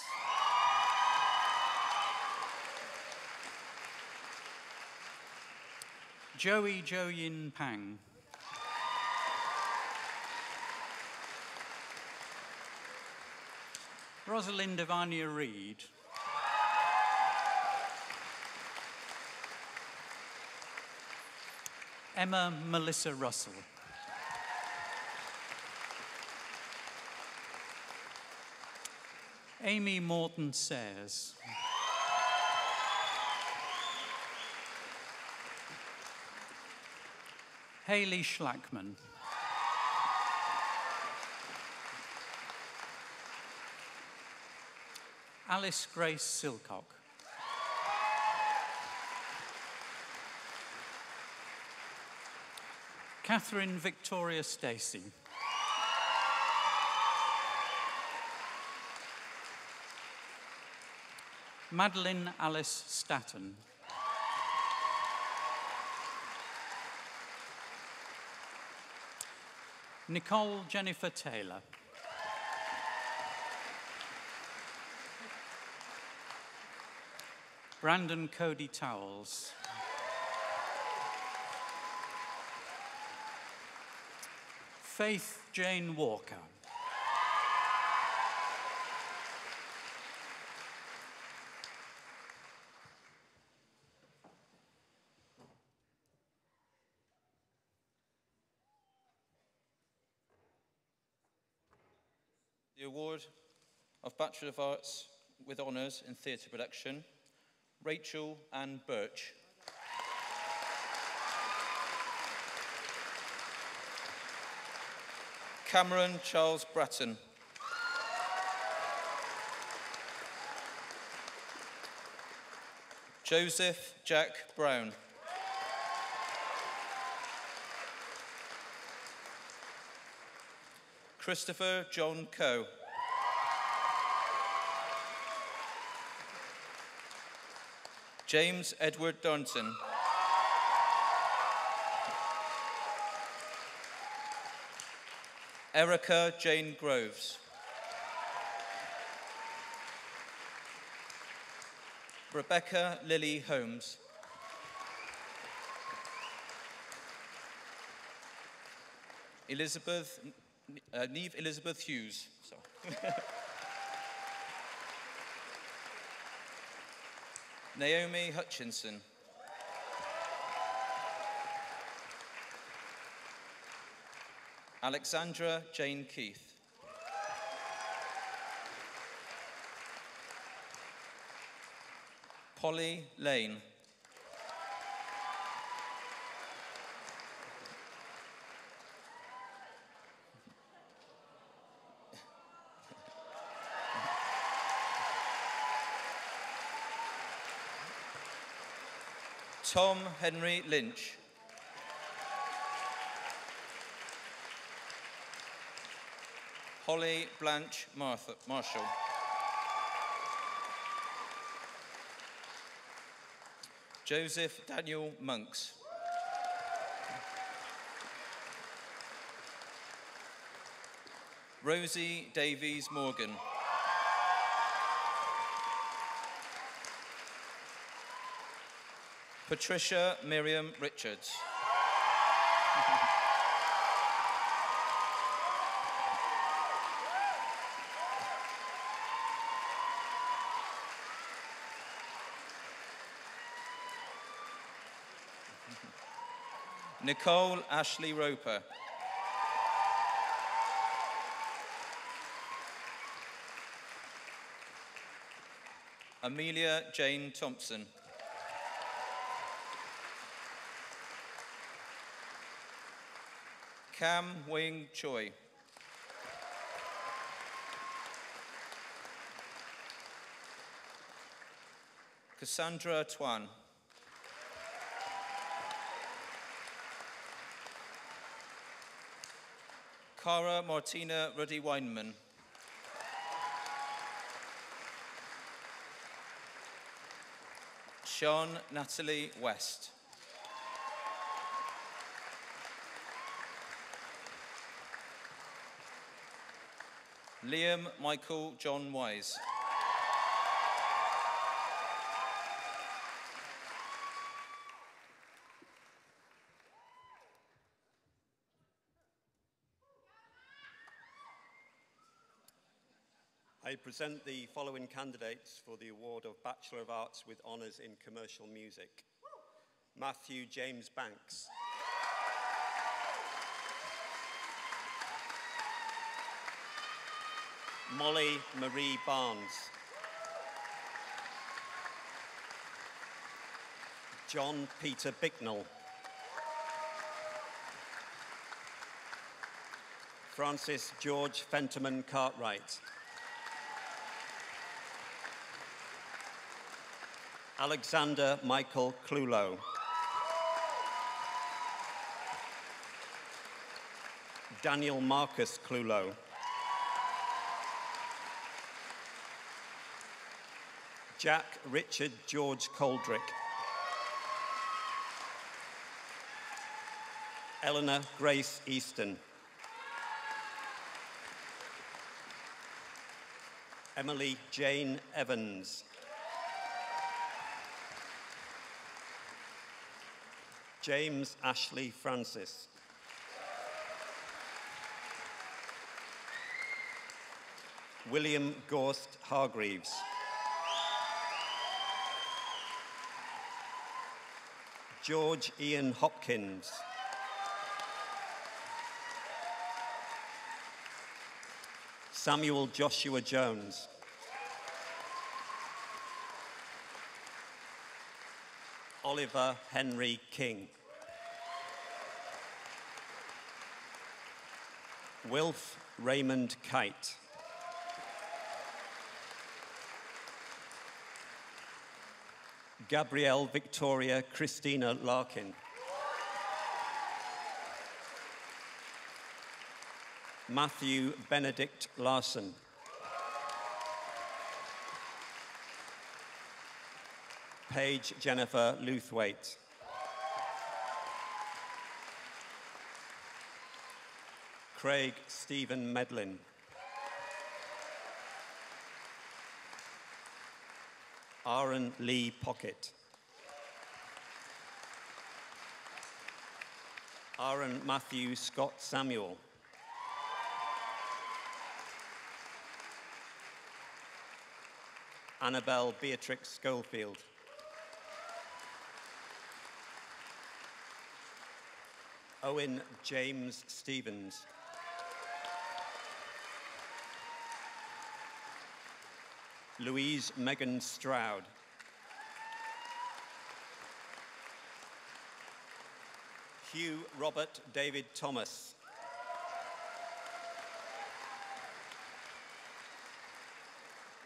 Joey Jo Yin Pang. Rosalind Devania Reed. Emma Melissa Russell. Amy Morton Sayers. Hayley Schlackman. Alice Grace Silcock. Catherine Victoria Stacey. Madeline Alice Staton. Nicole Jennifer Taylor. Brandon Cody Towles. Faith Jane Walker. The award of Bachelor of Arts with Honours in Theatre Production, Rachel Ann Birch. Cameron Charles Bratton. Joseph Jack Brown. Christopher John Coe. James Edward Darnton. Erica Jane Groves. Rebecca Lily Holmes. Neve Elizabeth Hughes. Sorry. Naomi Hutchinson. Alexandra Jane Keith. Polly Lane. Tom Henry Lynch. Holly Blanche Marshall. Joseph Daniel Monks. Rosie Davies Morgan. Patricia Miriam Richards. Nicole Ashley Roper. Amelia Jane Thompson. Cam Wing Choi. Cassandra Twan. Cara Martina Ruddy Weinman. Sean Natalie West. Liam Michael John Wise. I present the following candidates for the award of Bachelor of Arts with Honours in Commercial Music. Matthew James Banks. Molly Marie Barnes. John Peter Bicknell. Francis George Fenterman Cartwright. Alexander Michael Clulow. Daniel Marcus Clulow. Jack Richard George Coldrick. Eleanor Grace Easton. Emily Jane Evans. James Ashley Francis. William Gorst Hargreaves. George Ian Hopkins. Samuel Joshua Jones. Oliver Henry King. Wilf Raymond Kite. Gabrielle Victoria Christina Larkin. Matthew Benedict Larson. Paige Jennifer Luthwaite. Craig Stephen Medlin. Aaron Lee Pocket. Aaron Matthew Scott Samuel. Annabelle Beatrix Schofield. Owen James Stevens. Louise Megan Stroud. Hugh Robert David Thomas.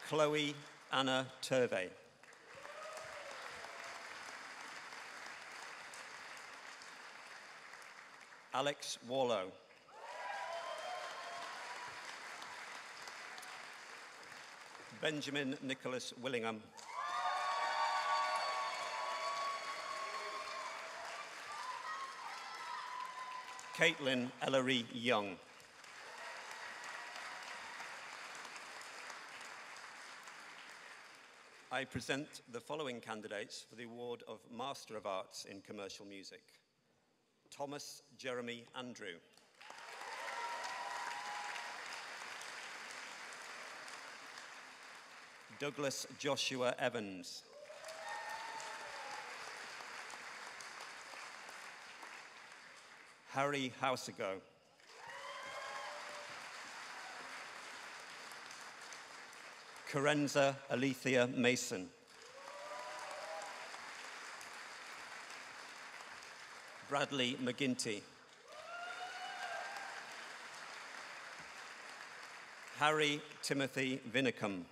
Chloe Anna Turvey. Alex Wallow. Benjamin Nicholas Willingham. Caitlin Ellery Young. I present the following candidates for the award of Master of Arts in Commercial Music. Thomas Jeremy Andrew. Douglas Joshua Evans. Harry Houseago. Carenza Alethea Mason. Bradley McGinty. Harry Timothy Vinicum.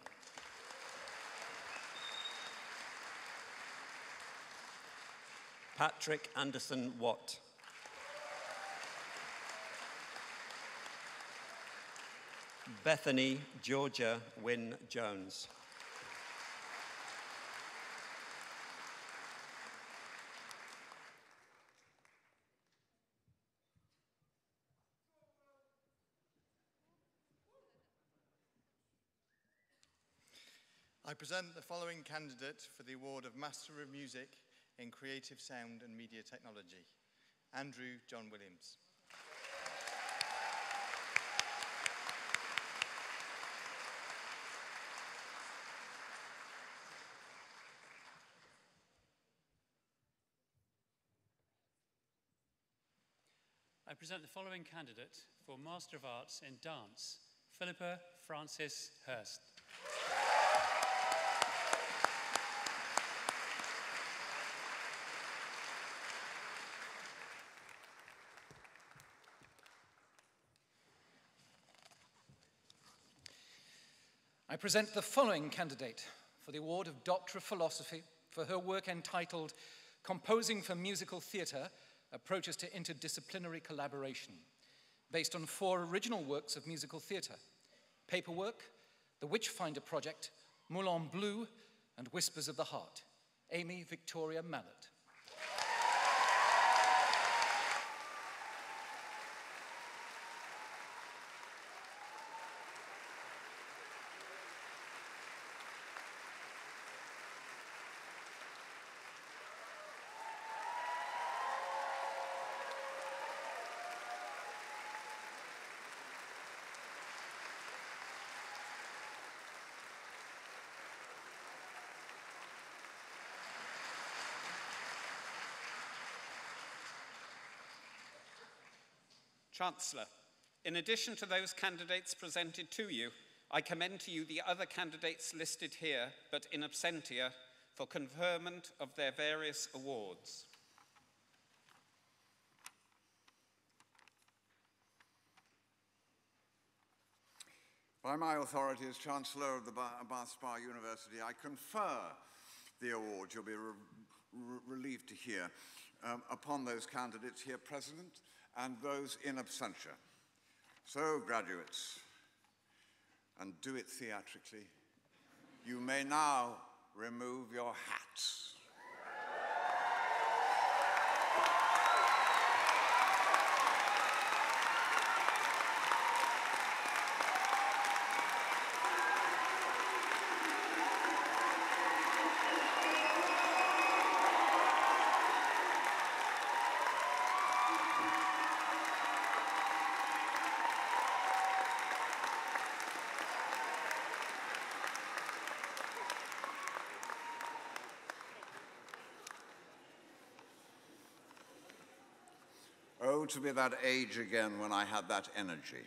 Patrick Anderson Watt. Bethany Georgia Wynne Jones. I present the following candidate for the award of Master of Music in Creative Sound and Media Technology, Andrew John Williams. I present the following candidate for Master of Arts in Dance, Philippa Francis Hurst. I present the following candidate for the award of Doctor of Philosophy for her work entitled Composing for Musical Theatre, Approaches to Interdisciplinary Collaboration, based on 4 original works of musical theatre: Paperwork, The Witchfinder Project, Moulin Bleu, and Whispers of the Heart. Amy Victoria Mallett. Chancellor, in addition to those candidates presented to you, I commend to you the other candidates listed here, but in absentia, for conferment of their various awards. By my authority as Chancellor of the Bath Spa University, I confer the award you'll be relieved to hear upon those candidates here present and those in absentia. So, graduates, and do it theatrically, you may now remove your hats. Oh, to be that age again when I had that energy.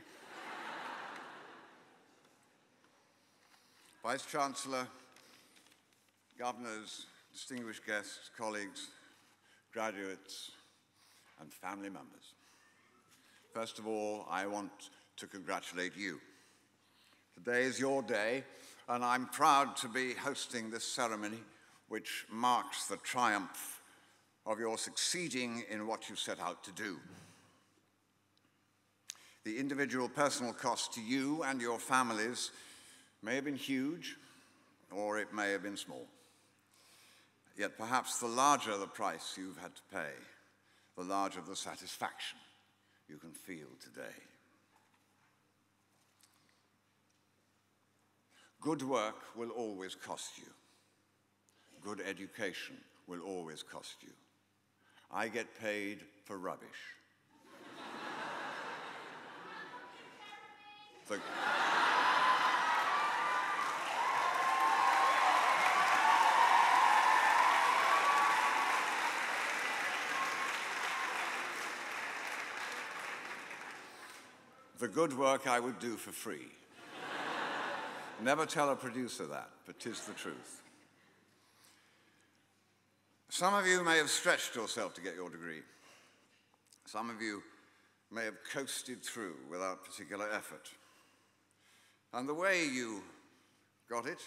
Vice-Chancellor, governors, distinguished guests, colleagues, graduates, and family members. First of all, I want to congratulate you. Today is your day, and I'm proud to be hosting this ceremony, which marks the triumph of your succeeding in what you set out to do. The individual personal cost to you and your families may have been huge, or it may have been small. Yet perhaps the larger the price you've had to pay, the larger the satisfaction you can feel today. Good work will always cost you. Good education will always cost you. I get paid for rubbish. The good work I would do for free. Never tell a producer that, but 'tis the truth. Some of you may have stretched yourself to get your degree. Some of you may have coasted through without particular effort. And the way you got it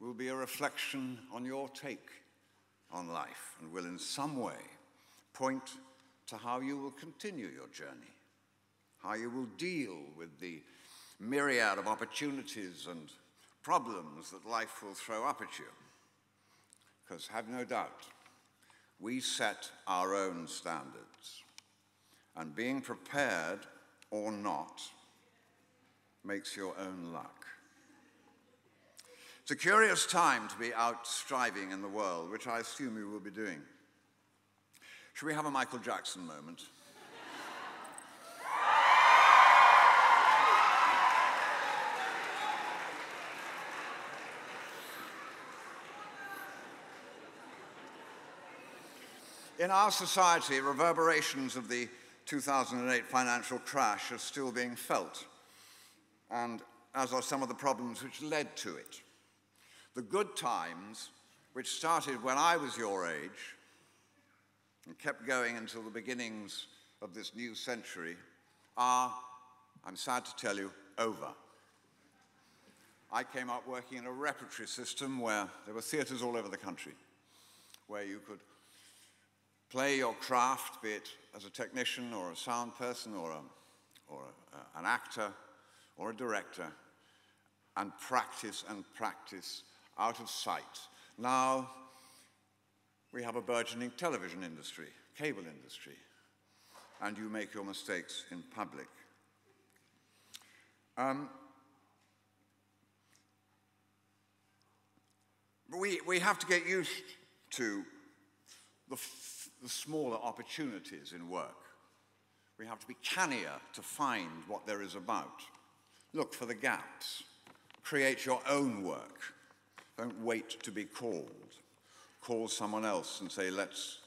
will be a reflection on your take on life and will in some way point to how you will continue your journey, how you will deal with the myriad of opportunities and problems that life will throw up at you. Because have no doubt, we set our own standards, and being prepared or not makes your own luck. It's a curious time to be out striving in the world, which I assume you will be doing. Should we have a Michael Jackson moment? In our society, reverberations of the 2008 financial crash are still being felt. And as are some of the problems which led to it. The good times, which started when I was your age and kept going until the beginnings of this new century, are, I'm sad to tell you, over. I came up working in a repertory system where there were theatres all over the country, where you could play your craft, be it as a technician or a sound person or an actor or a director, and practice out of sight. Now we have a burgeoning television industry, cable industry, and you make your mistakes in public. We have to get used to the smaller opportunities in work. We have to be cannier to find what there is about. Look for the gaps. Create your own work. Don't wait to be called. Call someone else and say, let's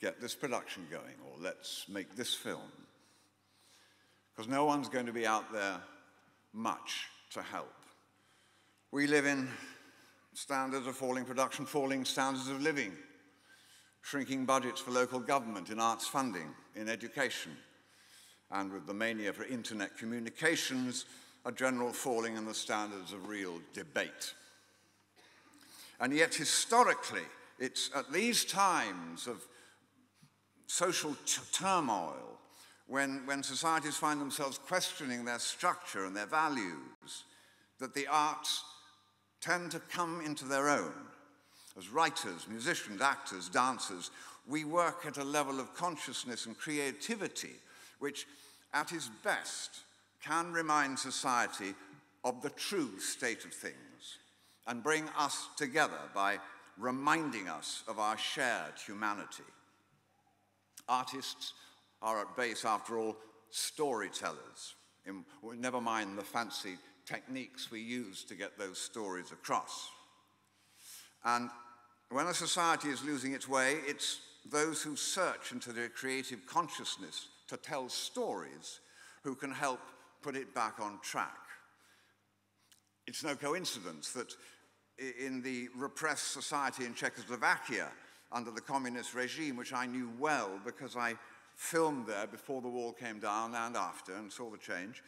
get this production going, or let's make this film. Because no one's going to be out there much to help. We live in standards of falling production, falling standards of living, shrinking budgets for local government, in arts funding, in education, and with the mania for internet communications, a general falling in the standards of real debate. And yet, historically, it's at these times of social turmoil, when societies find themselves questioning their structure and their values, that the arts tend to come into their own. As writers, musicians, actors, dancers, we work at a level of consciousness and creativity which, at its best, can remind society of the true state of things and bring us together by reminding us of our shared humanity. Artists are at base, after all, storytellers. Never mind the fancy techniques we use to get those stories across. And when a society is losing its way, it's those who search into their creative consciousness to tell stories who can help put it back on track. It's no coincidence that in the repressed society in Czechoslovakia under the communist regime, which I knew well because I filmed there before the wall came down and after and saw the change,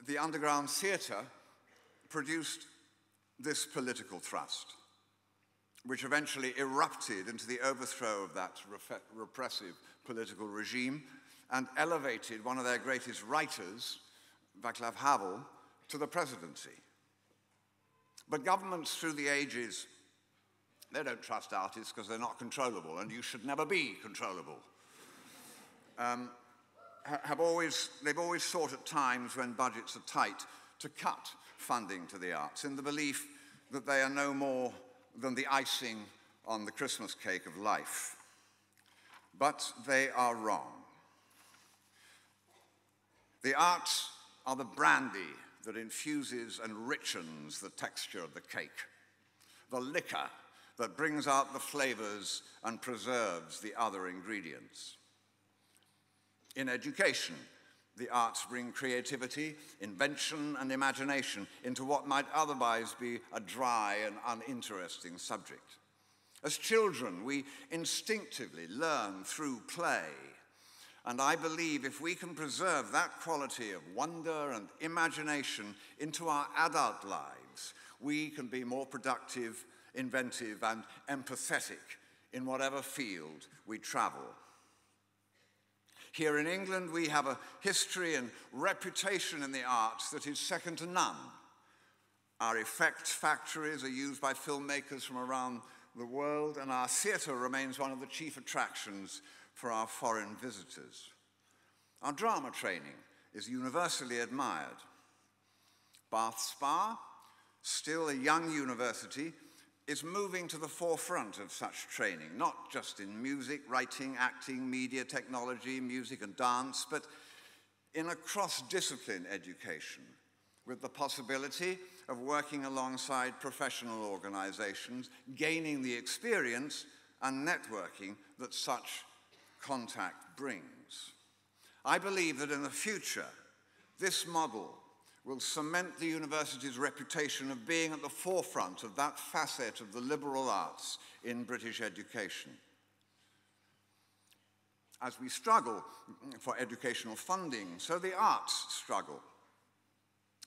the underground theatre produced this political thrust, which eventually erupted into the overthrow of that repressive political regime and elevated one of their greatest writers, Václav Havel, to the presidency. But governments through the ages, they don't trust artists because they're not controllable, and you should never be controllable. They've always sought at times when budgets are tight to cut funding to the arts in the belief that they are no more than the icing on the Christmas cake of life. But they are wrong. The arts are the brandy that infuses and richens the texture of the cake, the liquor that brings out the flavors and preserves the other ingredients. In education, the arts bring creativity, invention, and imagination into what might otherwise be a dry and uninteresting subject. As children, we instinctively learn through play, and I believe if we can preserve that quality of wonder and imagination into our adult lives, we can be more productive, inventive, and empathetic in whatever field we travel. Here in England, we have a history and reputation in the arts that is second to none. Our effects factories are used by filmmakers from around the world, and our theatre remains one of the chief attractions for our foreign visitors. Our drama training is universally admired. Bath Spa, still a young university, is moving to the forefront of such training, not just in music, writing, acting, media, technology, music and dance, but in a cross-discipline education with the possibility of working alongside professional organizations, gaining the experience and networking that such contact brings. I believe that in the future, this model will cement the university's reputation of being at the forefront of that facet of the liberal arts in British education. As we struggle for educational funding, so the arts struggle.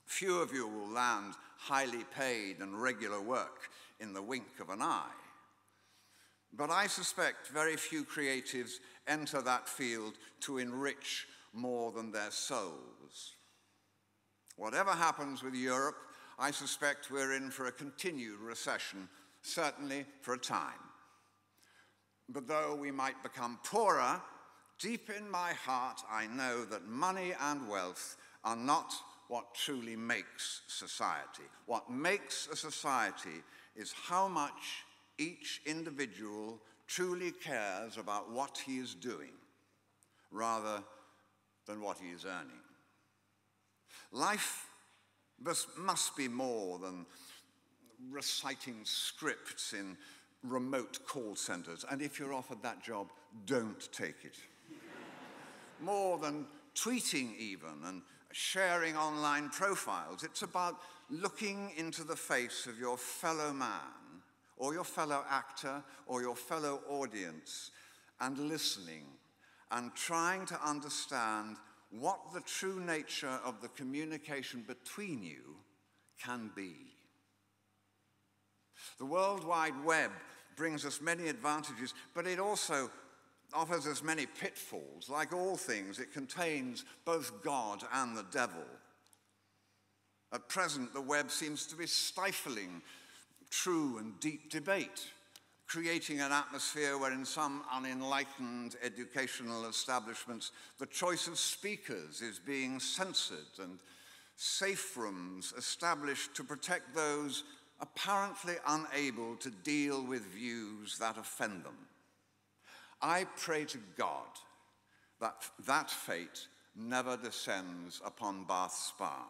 Few of you will land highly paid and regular work in the wink of an eye. But I suspect very few creatives enter that field to enrich more than their souls. Whatever happens with Europe, I suspect we're in for a continued recession, certainly for a time. But though we might become poorer, deep in my heart I know that money and wealth are not what truly makes society. What makes a society is how much each individual truly cares about what he is doing, rather than what he is earning. Life must be more than reciting scripts in remote call centers, and if you're offered that job, don't take it. More than tweeting even and sharing online profiles. It's about looking into the face of your fellow man, or your fellow actor, or your fellow audience, and listening, and trying to understand what the true nature of the communication between you can be. The World Wide Web brings us many advantages, but it also offers us many pitfalls. Like all things, it contains both God and the devil. At present, the web seems to be stifling true and deep debate, creating an atmosphere where in some unenlightened educational establishments, the choice of speakers is being censored and safe rooms established to protect those apparently unable to deal with views that offend them. I pray to God that that fate never descends upon Bath Spa,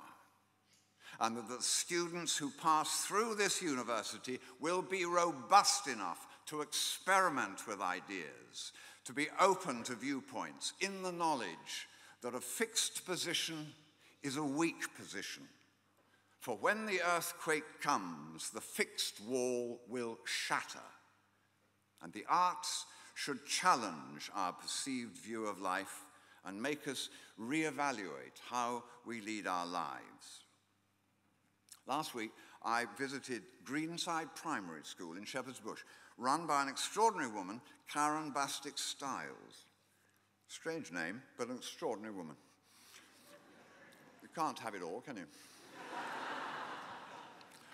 and that the students who pass through this university will be robust enough to experiment with ideas, to be open to viewpoints, in the knowledge that a fixed position is a weak position. For when the earthquake comes, the fixed wall will shatter, and the arts should challenge our perceived view of life and make us reevaluate how we lead our lives. Last week, I visited Greenside Primary School in Shepherd's Bush, run by an extraordinary woman, Karen Bastick-Stiles. Strange name, but an extraordinary woman. You can't have it all, can you?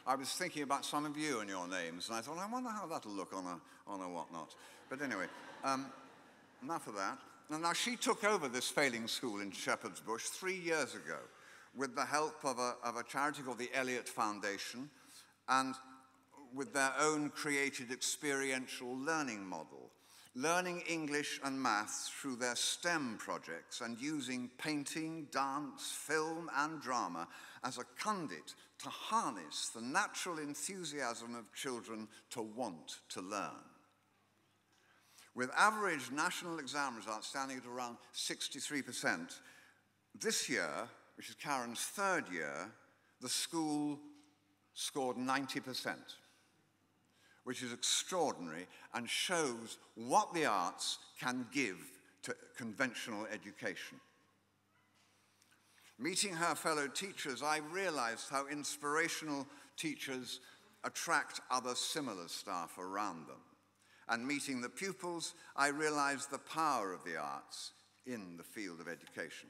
I was thinking about some of you and your names, and I thought, I wonder how that'll look on a whatnot. But anyway, enough of that. And now she took over this failing school in Shepherd's Bush 3 years ago with the help of a charity called the Elliott Foundation, and with their own created experiential learning model, learning English and maths through their STEM projects and using painting, dance, film, and drama as a conduit to harness the natural enthusiasm of children to want to learn. With average national exam results standing at around 63%, this year, which is Karen's third year, the school scored 90%, which is extraordinary and shows what the arts can give to conventional education. Meeting her fellow teachers, I realized how inspirational teachers attract other similar staff around them. And meeting the pupils, I realized the power of the arts in the field of education.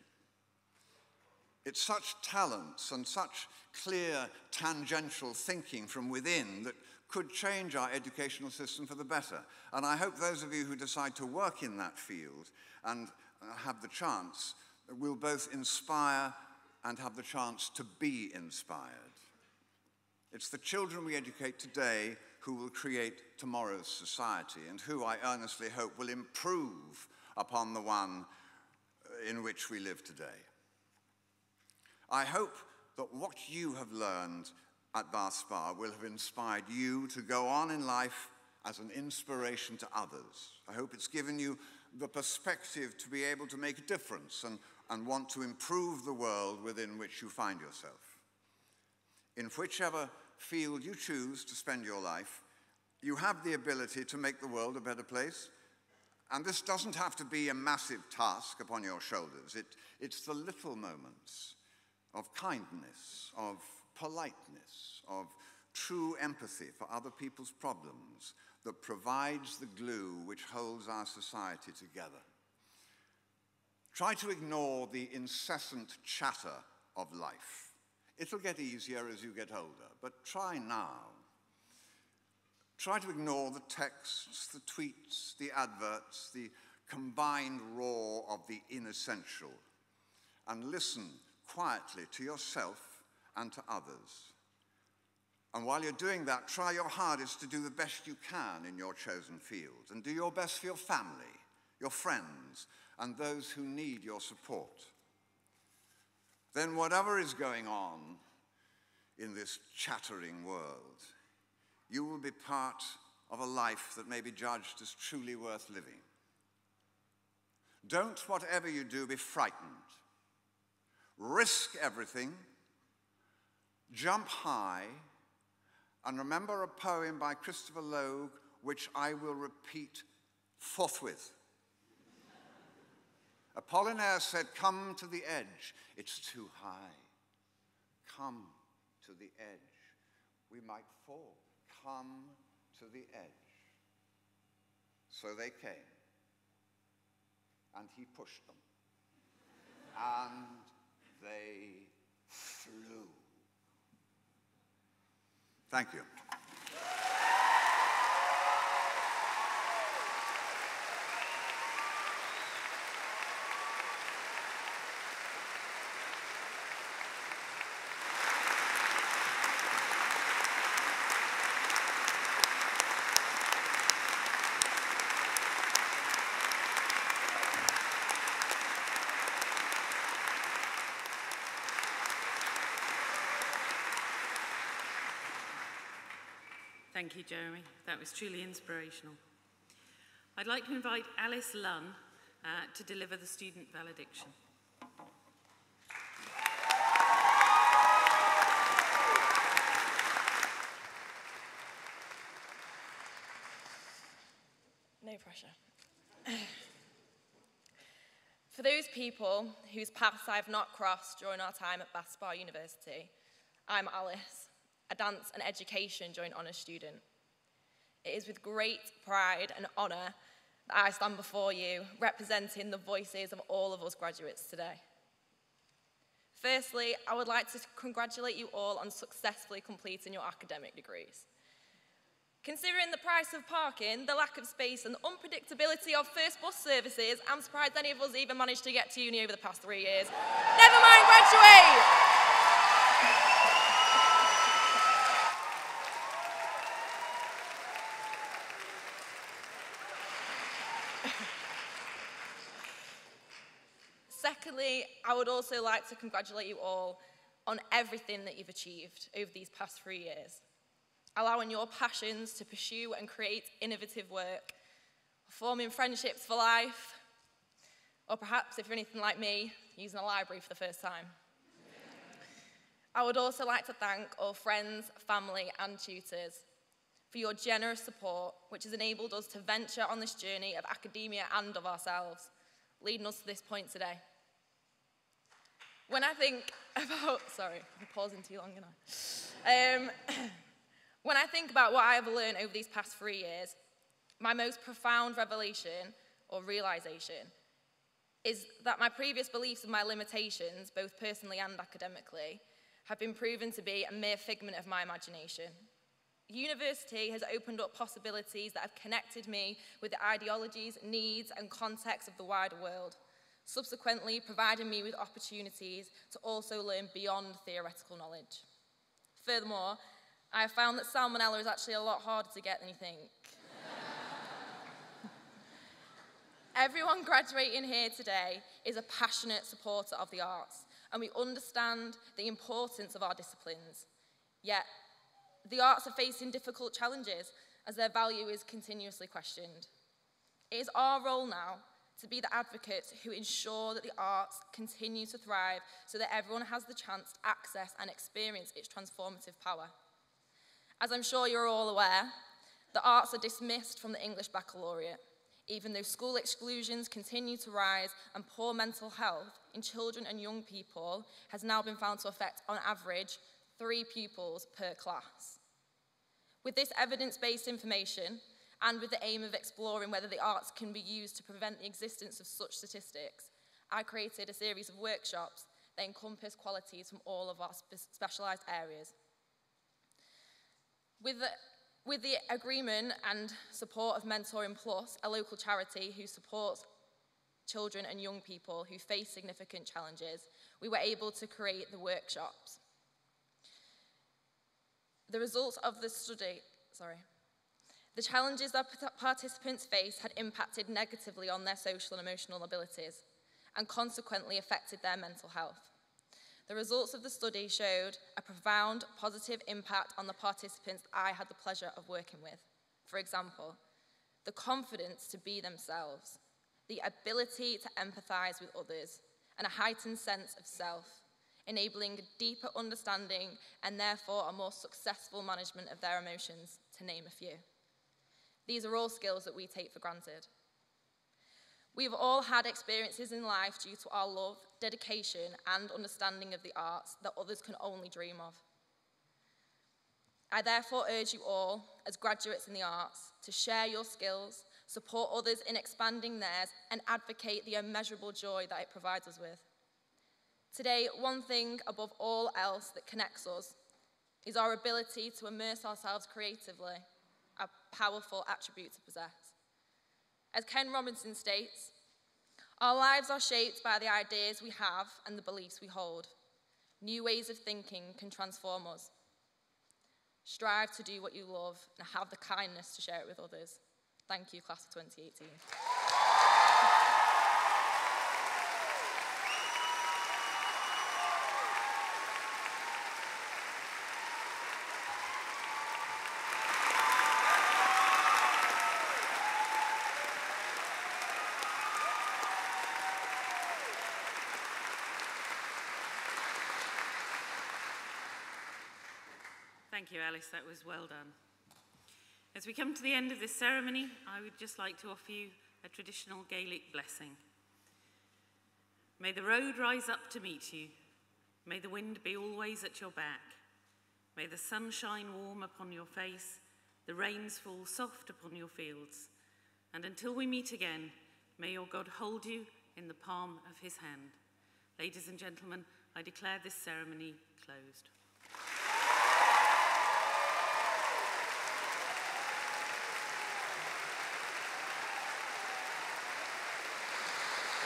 It's such talents and such clear tangential thinking from within that could change our educational system for the better. And I hope those of you who decide to work in that field and have the chance will both inspire and have the chance to be inspired. It's the children we educate today who will create tomorrow's society, and who I earnestly hope will improve upon the one in which we live today. I hope that what you have learned at Bath Spa will have inspired you to go on in life as an inspiration to others. I hope it's given you the perspective to be able to make a difference and want to improve the world within which you find yourself. in whichever field you choose to spend your life, you have the ability to make the world a better place. And this doesn't have to be a massive task upon your shoulders. It's the little moments of kindness, of politeness, of true empathy for other people's problems that provides the glue which holds our society together. Try to ignore the incessant chatter of life. It'll get easier as you get older, but try now. Try to ignore the texts, the tweets, the adverts, the combined roar of the inessential, and listen quietly to yourself and to others. And while you're doing that, try your hardest to do the best you can in your chosen field, and do your best for your family, your friends, and those who need your support. Then whatever is going on in this chattering world, you will be part of a life that may be judged as truly worth living. Don't, whatever you do, be frightened. Risk everything, jump high, and remember a poem by Christopher Logue, which I will repeat forthwith. Apollinaire said, "Come to the edge. It's too high. Come to the edge. We might fall. Come to the edge." So they came, and he pushed them, and they flew. Thank you. Thank you, Jeremy. That was truly inspirational. I'd like to invite Alice Lunn to deliver the student valediction. No pressure. For those people whose paths I have not crossed during our time at Bath Spa University, I'm Alice, a dance and education joint honours student. It is with great pride and honour that I stand before you, representing the voices of all of us graduates today. Firstly, I would like to congratulate you all on successfully completing your academic degrees. Considering the price of parking, the lack of space and the unpredictability of first bus services, I'm surprised any of us even managed to get to uni over the past 3 years. Never mind, graduate! Secondly, I would also like to congratulate you all on everything that you've achieved over these past 3 years, allowing your passions to pursue and create innovative work, forming friendships for life, or perhaps, if you're anything like me, using a library for the first time. I would also like to thank all friends, family, and tutors for your generous support, which has enabled us to venture on this journey of academia and of ourselves, leading us to this point today. When I think about, sorry, I'm pausing too long, am I? When I think about what I have learned over these past 3 years, my most profound revelation or realization is that my previous beliefs and my limitations, both personally and academically, have been proven to be a mere figment of my imagination. University has opened up possibilities that have connected me with the ideologies, needs, and contexts of the wider world, subsequently providing me with opportunities to also learn beyond theoretical knowledge. Furthermore, I have found that salmonella is actually a lot harder to get than you think. Everyone graduating here today is a passionate supporter of the arts, and we understand the importance of our disciplines. Yet, the arts are facing difficult challenges as their value is continuously questioned. It is our role now to be the advocates who ensure that the arts continue to thrive so that everyone has the chance to access and experience its transformative power. As I'm sure you're all aware, the arts are dismissed from the English Baccalaureate, even though school exclusions continue to rise and poor mental health in children and young people has now been found to affect, on average, 3 pupils per class. With this evidence-based information, and with the aim of exploring whether the arts can be used to prevent the existence of such statistics, I created a series of workshops that encompass qualities from all of our specialised areas. With the agreement and support of Mentoring Plus, a local charity who supports children and young people who face significant challenges, we were able to create the workshops. The results of the study, the challenges that participants faced had impacted negatively on their social and emotional abilities and consequently affected their mental health. The results of the study showed a profound positive impact on the participants I had the pleasure of working with. For example, the confidence to be themselves, the ability to empathise with others, and a heightened sense of self, enabling a deeper understanding and therefore a more successful management of their emotions, to name a few. These are all skills that we take for granted. We've all had experiences in life due to our love, dedication, and understanding of the arts that others can only dream of. I therefore urge you all, as graduates in the arts, to share your skills, support others in expanding theirs, and advocate the immeasurable joy that it provides us with. Today, one thing above all else that connects us is our ability to immerse ourselves creatively, a powerful attribute to possess. As Ken Robinson states, our lives are shaped by the ideas we have and the beliefs we hold. New ways of thinking can transform us. Strive to do what you love and have the kindness to share it with others. Thank you, class of 2018. Thank you, Alice. That was well done. As we come to the end of this ceremony, I would just like to offer you a traditional Gaelic blessing. May the road rise up to meet you. May the wind be always at your back. May the sun shine warm upon your face, the rains fall soft upon your fields. And until we meet again, may your God hold you in the palm of his hand. Ladies and gentlemen, I declare this ceremony closed.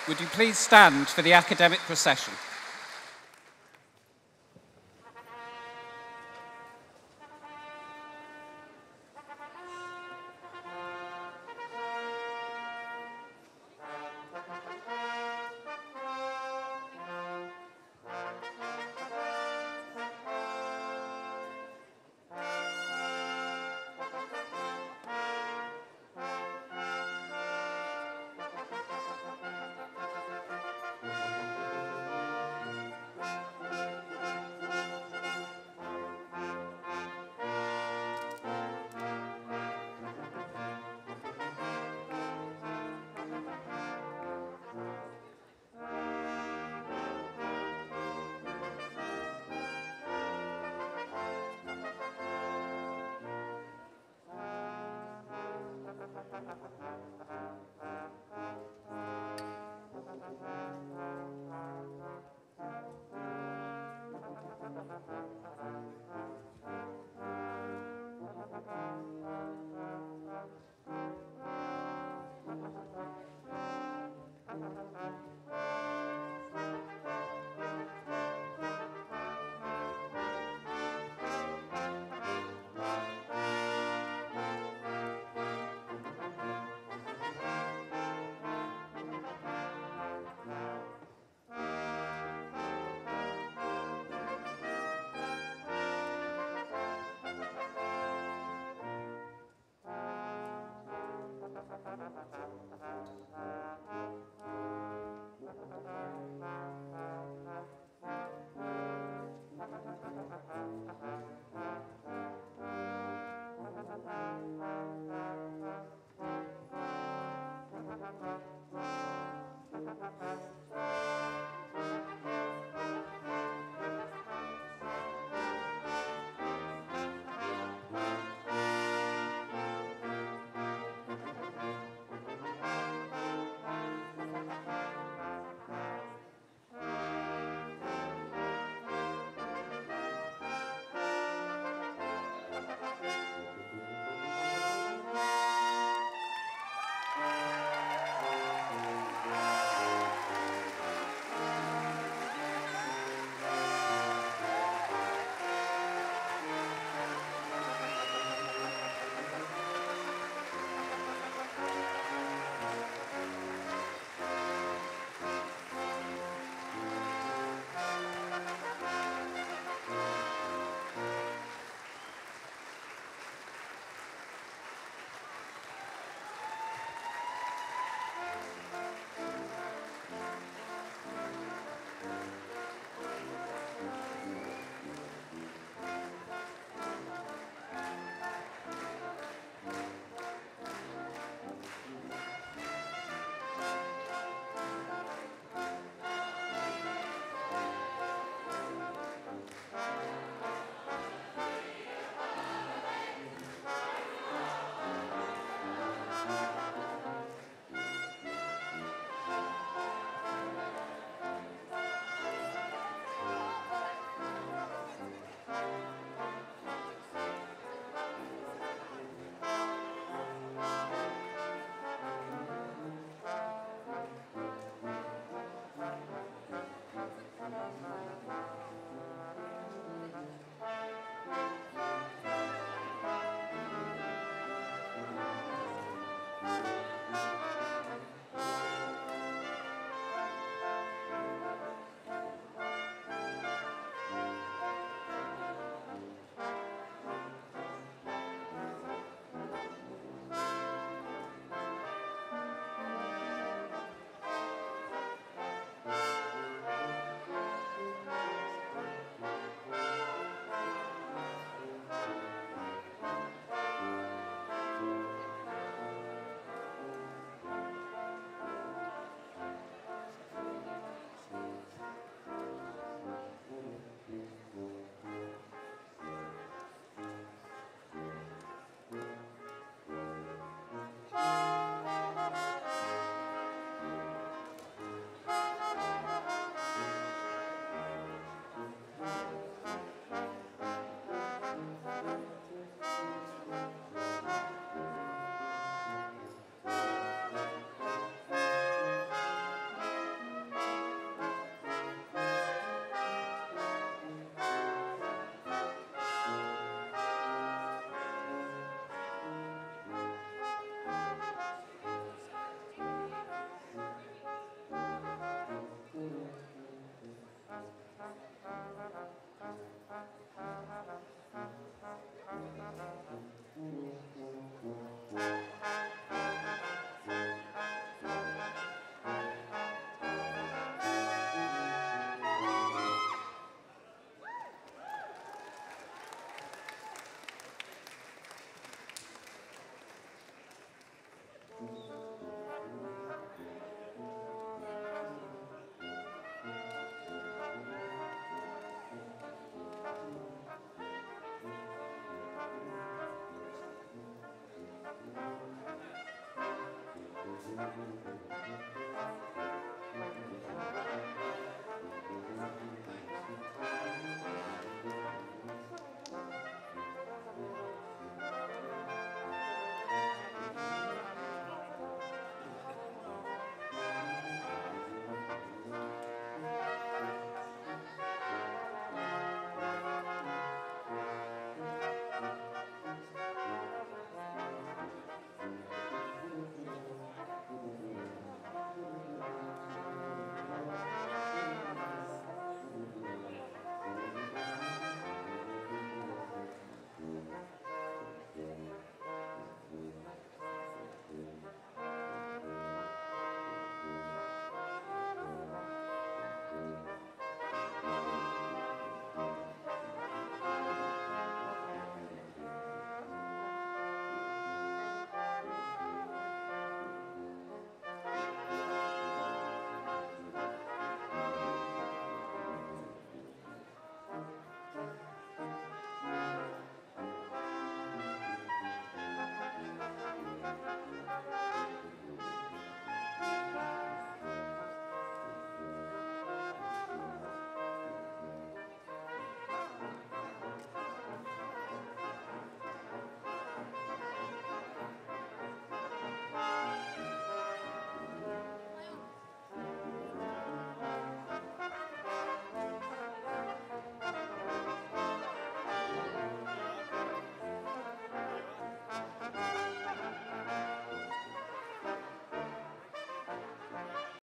Would you please stand for the academic procession?